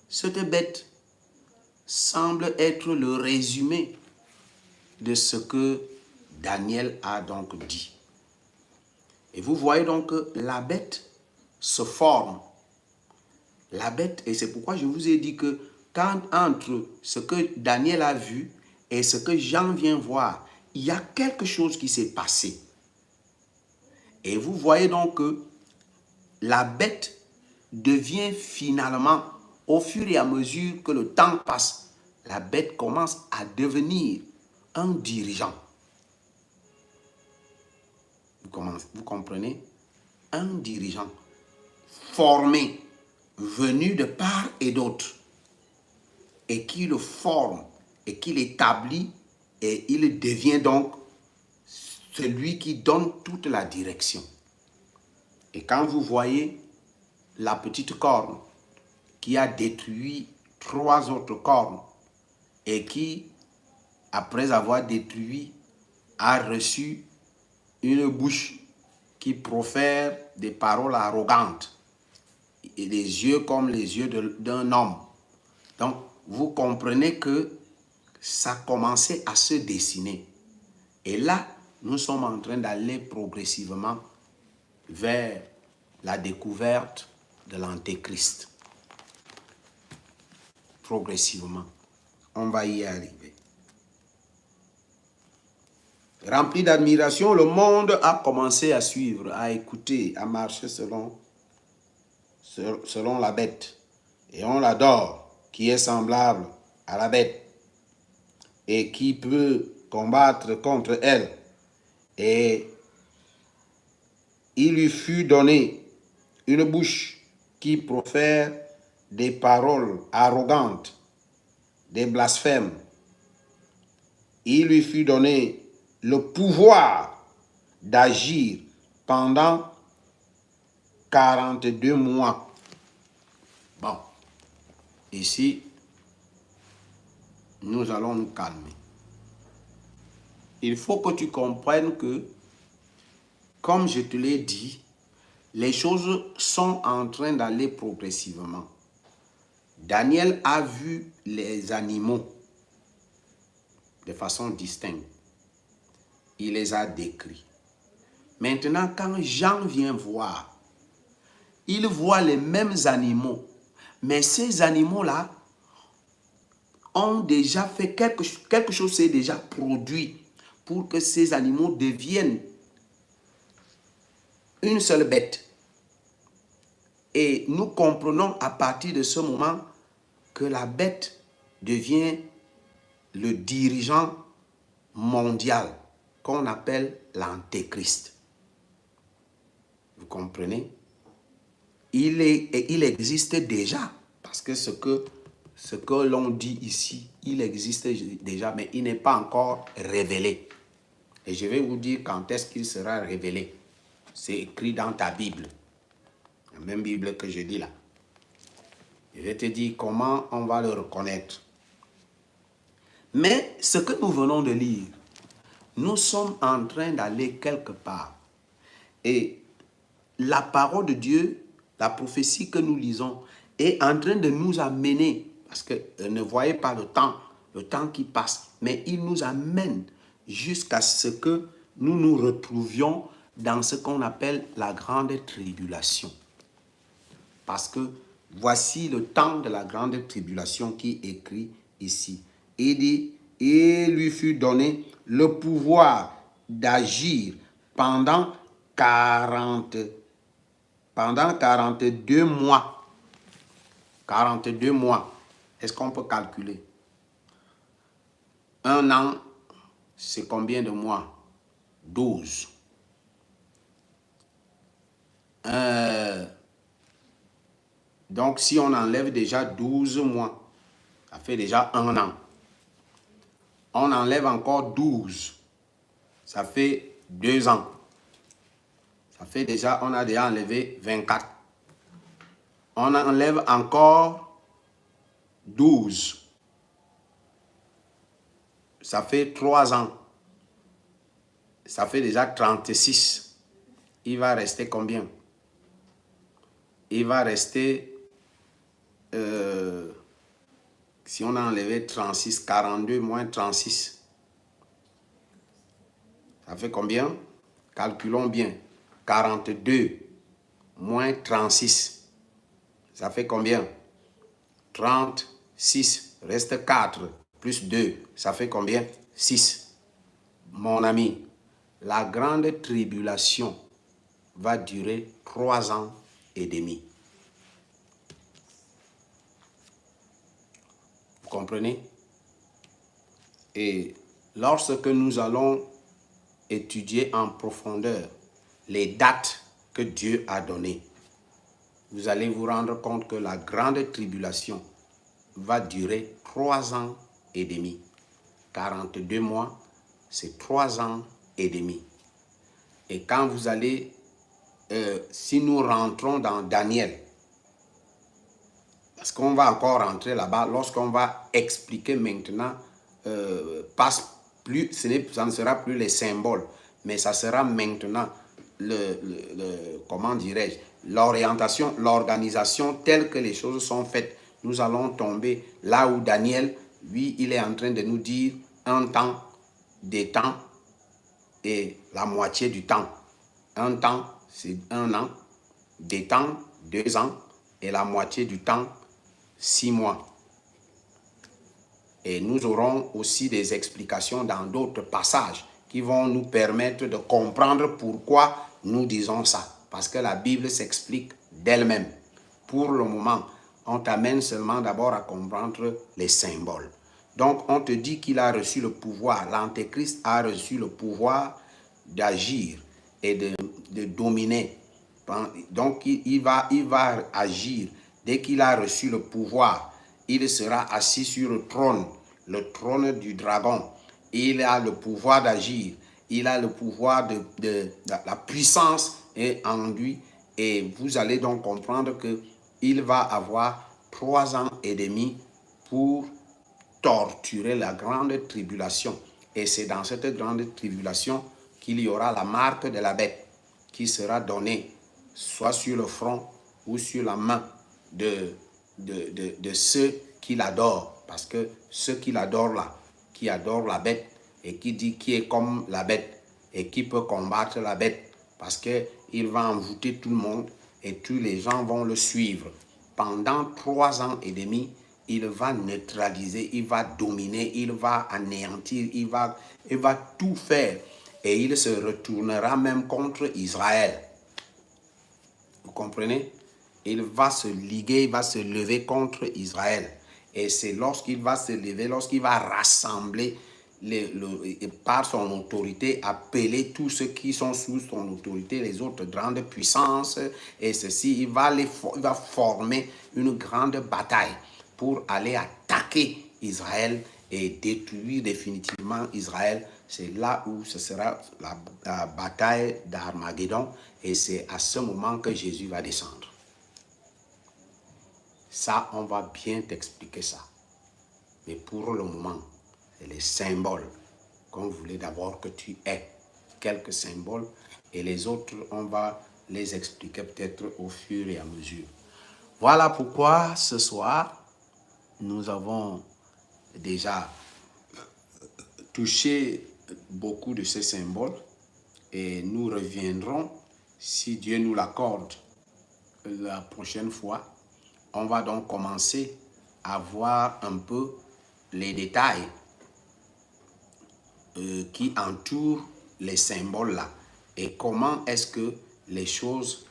Speaker 1: cette bête semble être le résumé de ce que Daniel a donc dit. Et vous voyez donc que la bête se forme. La bête, et c'est pourquoi je vous ai dit que quand entre ce que Daniel a vu et ce que Jean vient voir, il y a quelque chose qui s'est passé. Et vous voyez donc que la bête devient finalement, au fur et à mesure que le temps passe, la bête commence à devenir un dirigeant. Vous comprenez? Un dirigeant formé, venu de part et d'autre, et qui le forme, et qui l'établit, et il devient donc celui qui donne toute la direction. Et quand vous voyez la petite corne qui a détruit 3 autres cornes, et qui, après avoir détruit, a reçu une bouche qui profère des paroles arrogantes et des yeux comme les yeux d'un homme. Donc, vous comprenez que ça commençait à se dessiner. Et là, nous sommes en train d'aller progressivement vers la découverte de l'Antéchrist. Progressivement, on va y arriver. Rempli d'admiration, le monde a commencé à suivre, à écouter, à marcher selon la bête. Et on l'adore, qui est semblable à la bête et qui peut combattre contre elle. Et il lui fut donné une bouche qui profère des paroles arrogantes, des blasphèmes. Il lui fut donné le pouvoir d'agir pendant 42 mois. Bon, ici, nous allons nous calmer. Il faut que tu comprennes que, comme je te l'ai dit, les choses sont en train d'aller progressivement. Daniel a vu les animaux de façon distincte. Il les a décrits. Maintenant, quand Jean vient voir, il voit les mêmes animaux, mais ces animaux-là ont déjà fait quelque chose s'est déjà produit pour que ces animaux deviennent une seule bête. Et nous comprenons à partir de ce moment que la bête devient le dirigeant mondial qu'on appelle l'Antéchrist. Vous comprenez? Il existe déjà, parce que ce que l'on dit ici, il existe déjà, mais il n'est pas encore révélé. Et je vais vous dire quand est-ce qu'il sera révélé. C'est écrit dans ta Bible, la même Bible que je dis là. Je vais te dire comment on va le reconnaître. Mais ce que nous venons de lire, nous sommes en train d'aller quelque part. Et la parole de Dieu, la prophétie que nous lisons, est en train de nous amener, parce que ne voyez pas le temps qui passe, mais il nous amène jusqu'à ce que nous nous retrouvions dans ce qu'on appelle la grande tribulation. Parce que voici le temps de la grande tribulation qui est écrit ici. Il dit, et lui fut donné le pouvoir d'agir pendant 42 mois. 42 mois. Est-ce qu'on peut calculer? Un an, c'est combien de mois? 12. Donc, si on enlève déjà 12 mois, ça fait déjà un an. On enlève encore 12, ça fait 2 ans. Ça fait déjà, on a déjà enlevé 24. On enlève encore 12. Ça fait 3 ans. Ça fait déjà 36. Il va rester combien? Il va rester, si on a enlevé 36, 42 moins 36. Ça fait combien? Calculons bien. 42 moins 36. Ça fait combien? 36. Reste 4 plus 2. Ça fait combien? 6. Mon ami, la grande tribulation va durer 3 ans et demi. Vous comprenez? Et lorsque nous allons étudier en profondeur les dates que Dieu a données, vous allez vous rendre compte que la grande tribulation va durer 3 ans et demi. 42 mois, c'est 3 ans et demi. Et quand vous allez, si nous rentrons dans Daniel, parce qu'on va encore rentrer là-bas, lorsqu'on va expliquer maintenant, ça ne sera plus les symboles, mais ça sera maintenant comment dirais-je, l'orientation, l'organisation telle que les choses sont faites. Nous allons tomber là où Daniel Lui, il est en train de nous dire un temps, des temps et la moitié du temps. Un temps, c'est 1 an, des temps, 2 ans, et la moitié du temps, 6 mois. Et nous aurons aussi des explications dans d'autres passages qui vont nous permettre de comprendre pourquoi nous disons ça. Parce que la Bible s'explique d'elle-même. Pour le moment, on t'amène seulement d'abord à comprendre les symboles. Donc, on te dit qu'il a reçu le pouvoir. L'Antéchrist a reçu le pouvoir d'agir et de dominer. Donc, il va agir. Dès qu'il a reçu le pouvoir, il sera assis sur le trône du dragon. Il a le pouvoir d'agir. Il a le pouvoir de la puissance est en lui. Et vous allez donc comprendre qu'il va avoir 3 ans et demi pour torturer la grande tribulation. Et c'est dans cette grande tribulation qu'il y aura la marque de la bête qui sera donnée soit sur le front ou sur la main de ceux qui l'adorent. Parce que ceux qui l'adorent là, qui adorent la bête et qui dit qui est comme la bête et qui peut combattre la bête, parce qu'il va envoûter tout le monde et tous les gens vont le suivre. Pendant 3 ans et demi, il va neutraliser, il va dominer, il va anéantir, il va tout faire. Et il se retournera même contre Israël. Vous comprenez? Il va se liguer, il va se lever contre Israël. Et c'est lorsqu'il va se lever, lorsqu'il va rassembler par son autorité, appeler tous ceux qui sont sous son autorité, les autres grandes puissances, et ceci, il va former une grande bataille pour aller attaquer Israël et détruire définitivement Israël. C'est là où ce sera la bataille d'Armageddon, et c'est à ce moment que Jésus va descendre. Ça, on va bien t'expliquer ça. Mais pour le moment, c'est les symboles qu'on voulait d'abord que tu aies. Quelques symboles, et les autres, on va les expliquer peut-être au fur et à mesure. Voilà pourquoi ce soir, nous avons déjà touché beaucoup de ces symboles et nous reviendrons, si Dieu nous l'accorde, la prochaine fois. On va donc commencer à voir un peu les détails qui entourent les symboles-là et comment est-ce que les choses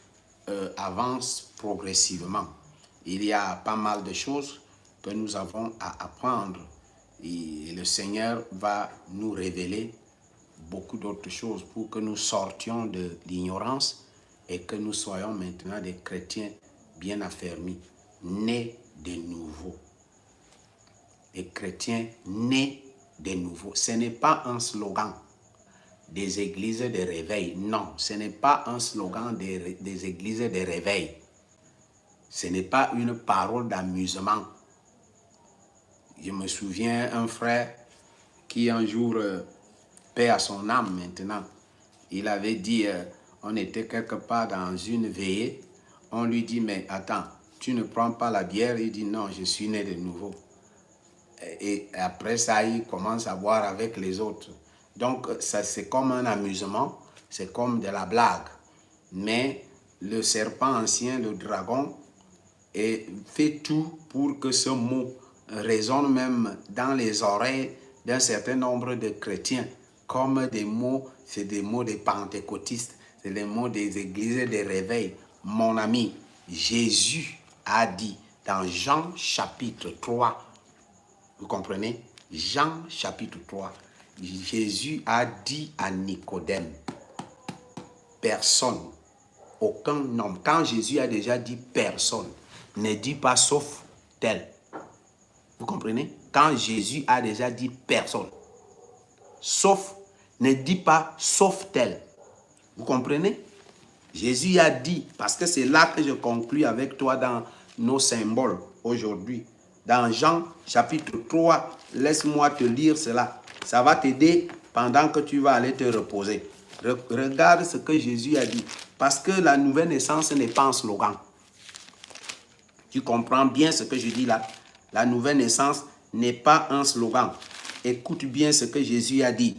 Speaker 1: avancent progressivement. Il y a pas mal de choses que nous avons à apprendre et le Seigneur va nous révéler beaucoup d'autres choses pour que nous sortions de l'ignorance et que nous soyons maintenant des chrétiens bien affermis, nés de nouveau. Des chrétiens nés de nouveau. Ce n'est pas un slogan des églises de réveil. Non, ce n'est pas un slogan des églises de réveil. Ce n'est pas une parole d'amusement. Je me souviens un frère qui un jour, paix à son âme maintenant, il avait dit, on était quelque part dans une veillée, on lui dit, mais attends, tu ne prends pas la bière? Il dit, non, je suis né de nouveau. Et après ça, il commence à boire avec les autres. Donc, ça c'est comme un amusement, c'est comme de la blague. Mais le serpent ancien, le dragon, fait tout pour que ce mot résonne même dans les oreilles d'un certain nombre de chrétiens, comme des mots, c'est des mots des pentecôtistes, c'est des mots des églises de réveil. Mon ami, Jésus a dit dans Jean chapitre 3, vous comprenez? Jean chapitre 3, Jésus a dit à Nicodème, personne, aucun homme, quand Jésus a déjà dit personne, ne dit pas sauf tel. Vous comprenez? Quand Jésus a déjà dit personne, sauf, ne dit pas sauf tel. Vous comprenez? Jésus a dit, parce que c'est là que je conclus avec toi dans nos symboles aujourd'hui. Dans Jean chapitre 3, laisse-moi te lire cela. Ça va t'aider pendant que tu vas aller te reposer. Regarde ce que Jésus a dit. Parce que la nouvelle naissance n'est pas un slogan. Tu comprends bien ce que je dis là? La nouvelle naissance n'est pas un slogan. Écoute bien ce que Jésus a dit.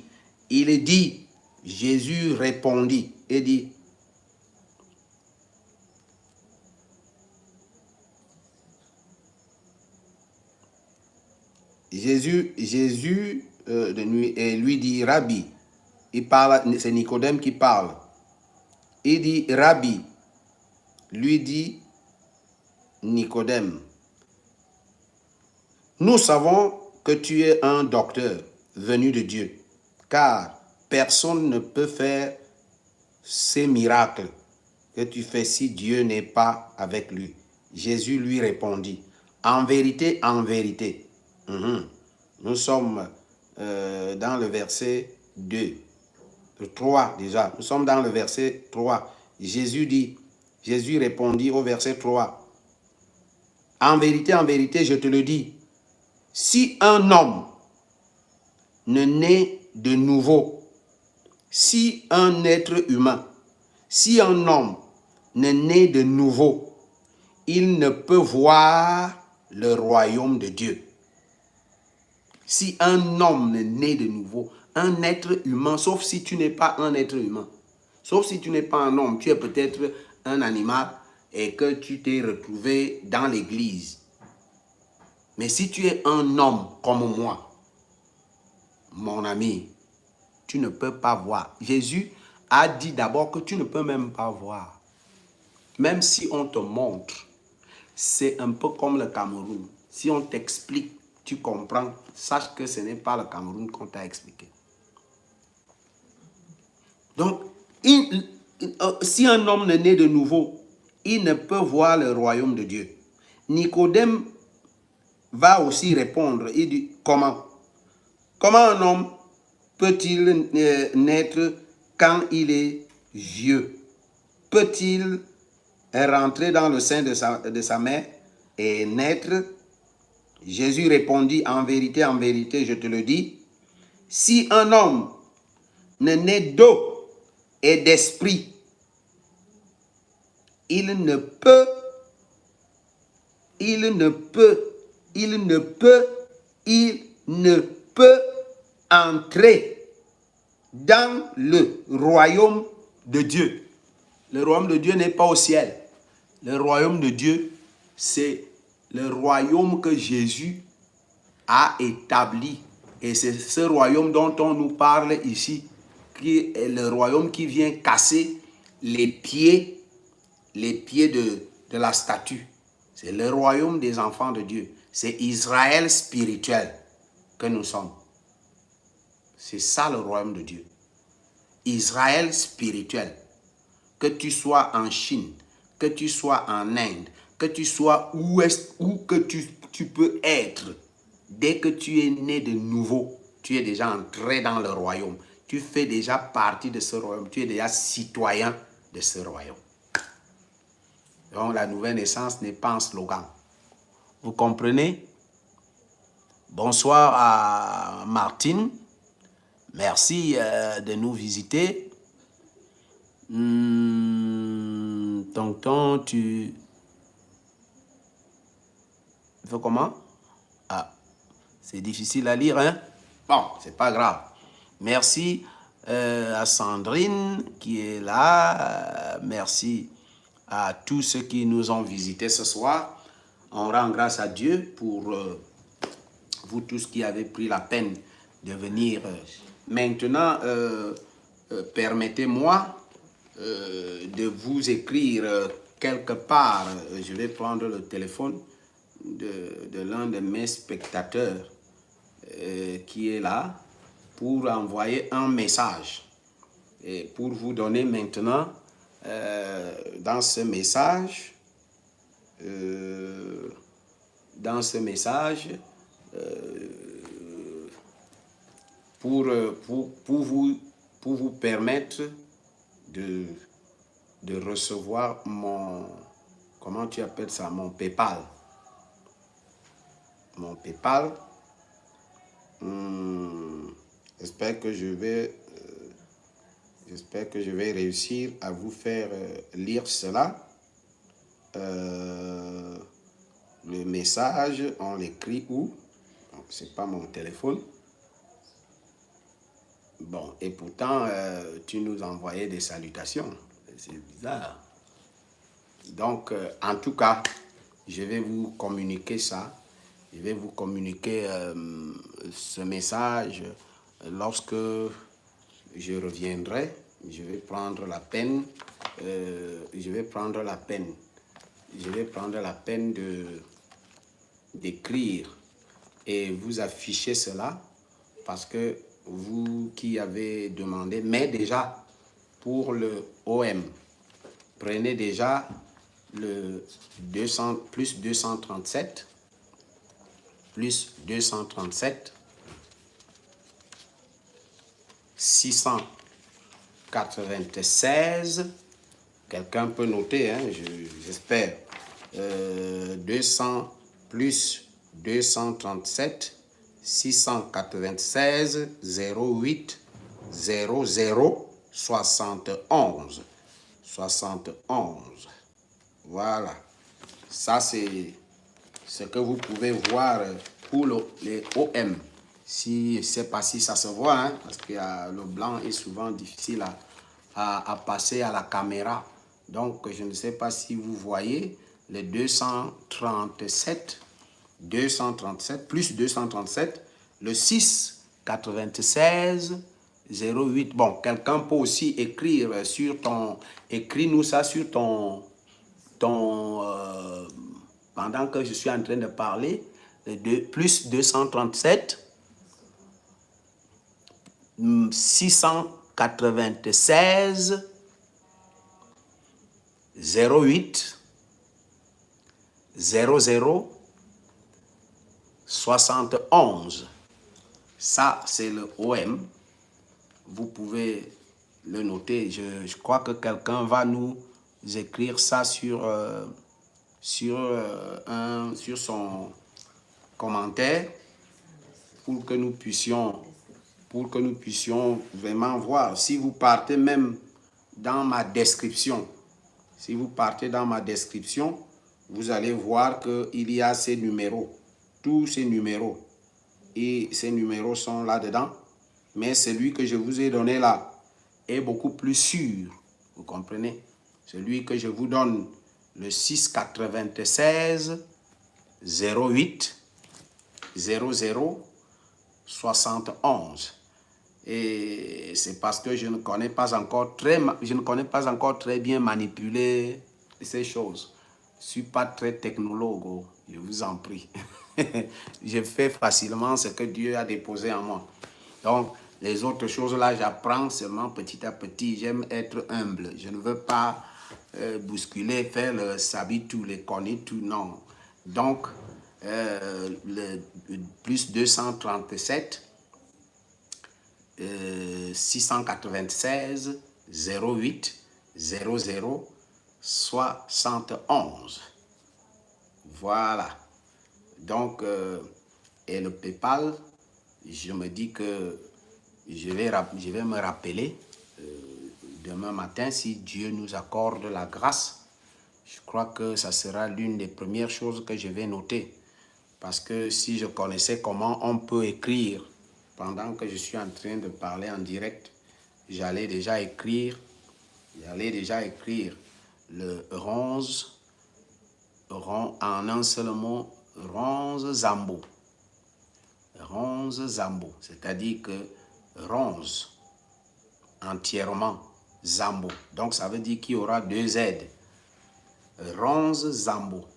Speaker 1: Il dit, Jésus répondit et dit, Jésus lui dit, Rabbi, il parle, c'est Nicodème qui parle. Il dit, Rabbi, lui dit Nicodème, nous savons que tu es un docteur venu de Dieu, car personne ne peut faire ces miracles que tu fais si Dieu n'est pas avec lui. Jésus lui répondit, en vérité, nous sommes dans le verset 2, 3 déjà, nous sommes dans le verset 3. Jésus répondit au verset 3, en vérité, je te le dis, si un homme ne naît de nouveau, si un être humain, si un homme ne naît de nouveau, il ne peut voir le royaume de Dieu. Si un homme ne naît de nouveau, un être humain, sauf si tu n'es pas un être humain, sauf si tu n'es pas un homme, tu es peut-être un animal et que tu t'es retrouvé dans l'église. Mais si tu es un homme comme moi, mon ami, tu ne peux pas voir. Jésus a dit d'abord que tu ne peux même pas voir. Même si on te montre, c'est un peu comme le Cameroun. Si on t'explique, tu comprends, sache que ce n'est pas le Cameroun qu'on t'a expliqué. Donc, si un homme ne naît de nouveau, il ne peut voir le royaume de Dieu. Nicodème va aussi répondre. Il dit, comment? Comment un homme peut-il naître quand il est vieux? Peut-il rentrer dans le sein de sa mère et naître? Jésus répondit, en vérité, je te le dis, si un homme ne naît d'eau et d'esprit, il ne peut entrer dans le royaume de Dieu. Le royaume de Dieu n'est pas au ciel. Le royaume de Dieu, c'est le royaume que Jésus a établi. Et c'est ce royaume dont on nous parle ici, qui est le royaume qui vient casser les pieds de la statue. C'est le royaume des enfants de Dieu. C'est Israël spirituel que nous sommes. C'est ça le royaume de Dieu. Israël spirituel. Que tu sois en Chine, que tu sois en Inde, que tu sois où que tu peux être. Dès que tu es né de nouveau, tu es déjà entré dans le royaume. Tu fais déjà partie de ce royaume. Tu es déjà citoyen de ce royaume. Donc la nouvelle naissance n'est pas un slogan. Vous comprenez? Bonsoir à Martine. Merci de nous visiter. Tonton, tu fais comment? Ah, c'est difficile à lire, hein? Bon, c'est pas grave. Merci à Sandrine qui est là. Merci à tous ceux qui nous ont visités ce soir. On rend grâce à Dieu pour vous tous qui avez pris la peine de venir. Maintenant, permettez-moi de vous écrire quelque part. Je vais prendre le téléphone de l'un de mes spectateurs qui est là pour envoyer un message. Et pour vous donner maintenant, dans ce message, pour vous permettre de recevoir mon, comment tu appelles ça, mon PayPal. Mon PayPal. J'espère que je vais réussir à vous faire lire cela. Le message, on l'écrit où? Donc, c'est pas mon téléphone. Bon, et pourtant, tu nous envoyais des salutations. C'est bizarre. Donc, en tout cas, je vais vous communiquer ça. Je vais vous communiquer ce message lorsque je reviendrai. Je vais prendre la peine. D'écrire et vous afficher cela parce que vous qui avez demandé, mais déjà pour le OM, prenez déjà le 200 plus 237 plus 237 696. Quelqu'un peut noter, hein, j'espère. 200 plus 237 696 08 00 71 71. Voilà. Ça, c'est ce que vous pouvez voir pour les OM. Si, je ne sais pas si ça se voit, hein, parce que le blanc est souvent difficile à passer à la caméra. Donc, je ne sais pas si vous voyez les 237 plus 237, le 6 96 08. Bon, quelqu'un peut aussi écrire sur ton... Écris-nous ça sur ton pendant que je suis en train de parler, plus 237 696 08 00 71. Ça, c'est le OM. Vous pouvez le noter. Je crois que quelqu'un va nous écrire ça sur son commentaire pour que nous puissions vraiment voir. Si vous partez même dans ma description, vous allez voir qu'il y a ces numéros, tous ces numéros. Et ces numéros sont là-dedans. Mais celui que je vous ai donné là est beaucoup plus sûr. Vous comprenez? Celui que je vous donne, le 696 08 00 71. Et c'est parce que je ne connais pas encore très bien manipuler ces choses. Je ne suis pas très technologue, je vous en prie. Je fais facilement ce que Dieu a déposé en moi. Donc, les autres choses là, j'apprends seulement petit à petit. J'aime être humble. Je ne veux pas bousculer, faire le sabitou, les tout, non. Donc, le plus 237 696 08 00 71. Voilà. Donc, et le PayPal, je me dis que je vais me rappeler demain matin, si Dieu nous accorde la grâce. Je crois que ça sera l'une des premières choses que je vais noter. Parce que si je connaissais comment on peut écrire pendant que je suis en train de parler en direct, j'allais déjà écrire le ronze, en un seul mot, ronze zambo. Ronze zambo, c'est-à-dire que ronze entièrement zambo. Donc ça veut dire qu'il y aura deux Z. Ronze zambo.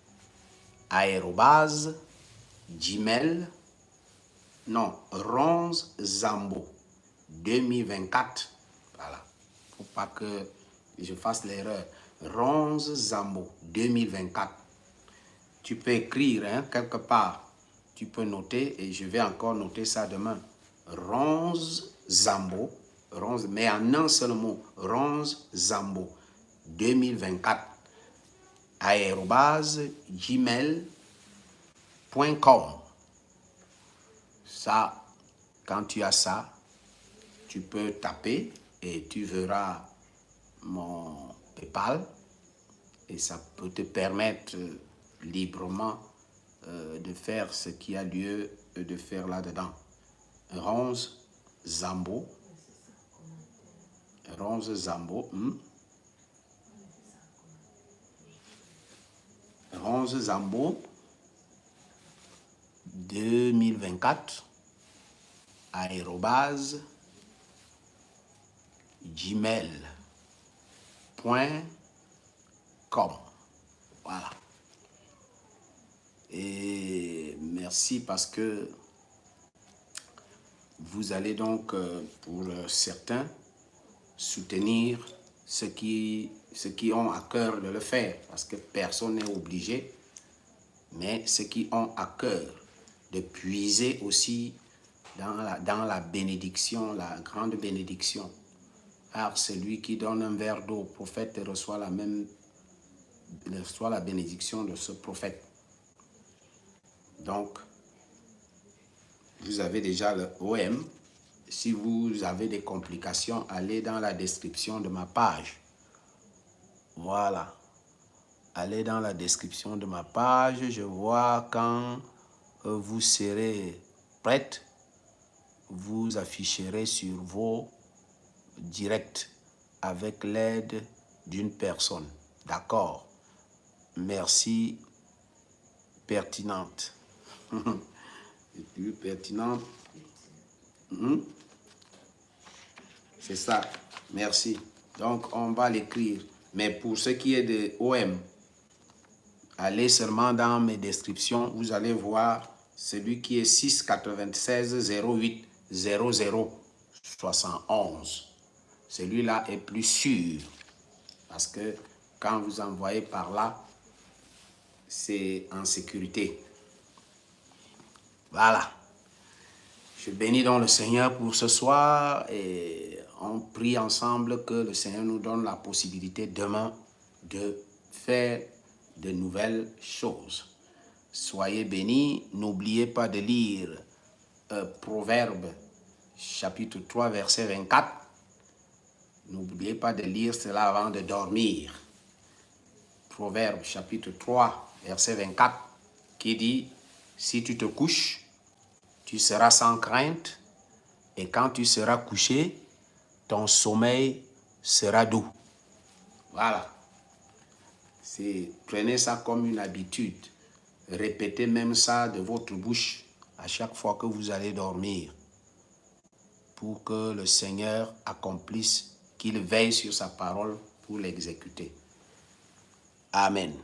Speaker 1: Aérobase, Gmail. Non, Ronze Zambo 2024. Voilà. Faut pas que je fasse l'erreur. Ronze Zambo 2024. Tu peux écrire hein, quelque part. Tu peux noter et je vais encore noter ça demain. Ronze Zambo. Ronze, mais en un seul mot. Ronze Zambo 2024. Aérobase gmail.com. Ça, quand tu as ça, tu peux taper et tu verras mon PayPal et ça peut te permettre librement de faire ce qui a lieu de faire là-dedans. Ronze Zambo. Ronze Zambo. Ronze Zambo 2024 @gmail.com. Voilà. Et merci parce que vous allez donc, pour certains, soutenir ceux qui ont à cœur de le faire, parce que personne n'est obligé, mais ceux qui ont à cœur de puiser aussi dans la bénédiction, la grande bénédiction. Car celui qui donne un verre d'eau au prophète reçoit la bénédiction de ce prophète. Donc, vous avez déjà le OM. Si vous avez des complications, allez dans la description de ma page. Voilà. Allez dans la description de ma page. Je vois quand vous serez prête, vous afficherez sur vos directs avec l'aide d'une personne. D'accord. Merci. Pertinente. Plus pertinente. C'est ça. Merci. Donc, on va l'écrire. Mais pour ce qui est de OM, allez seulement dans mes descriptions. Vous allez voir celui qui est 696 08 00 71. Celui-là est plus sûr. Parce que quand vous envoyez par là, c'est en sécurité. Voilà. Je bénis donc le Seigneur pour ce soir et on prie ensemble que le Seigneur nous donne la possibilité demain de faire de nouvelles choses. Soyez bénis. N'oubliez pas de lire Proverbes chapitre 3 verset 24. N'oubliez pas de lire cela avant de dormir. Proverbes chapitre 3 verset 24 qui dit: si tu te couches, tu seras sans crainte, et quand tu seras couché, ton sommeil sera doux. Voilà. Prenez ça comme une habitude. Répétez même ça de votre bouche à chaque fois que vous allez dormir, pour que le Seigneur accomplisse, qu'il veille sur sa parole pour l'exécuter. Amen.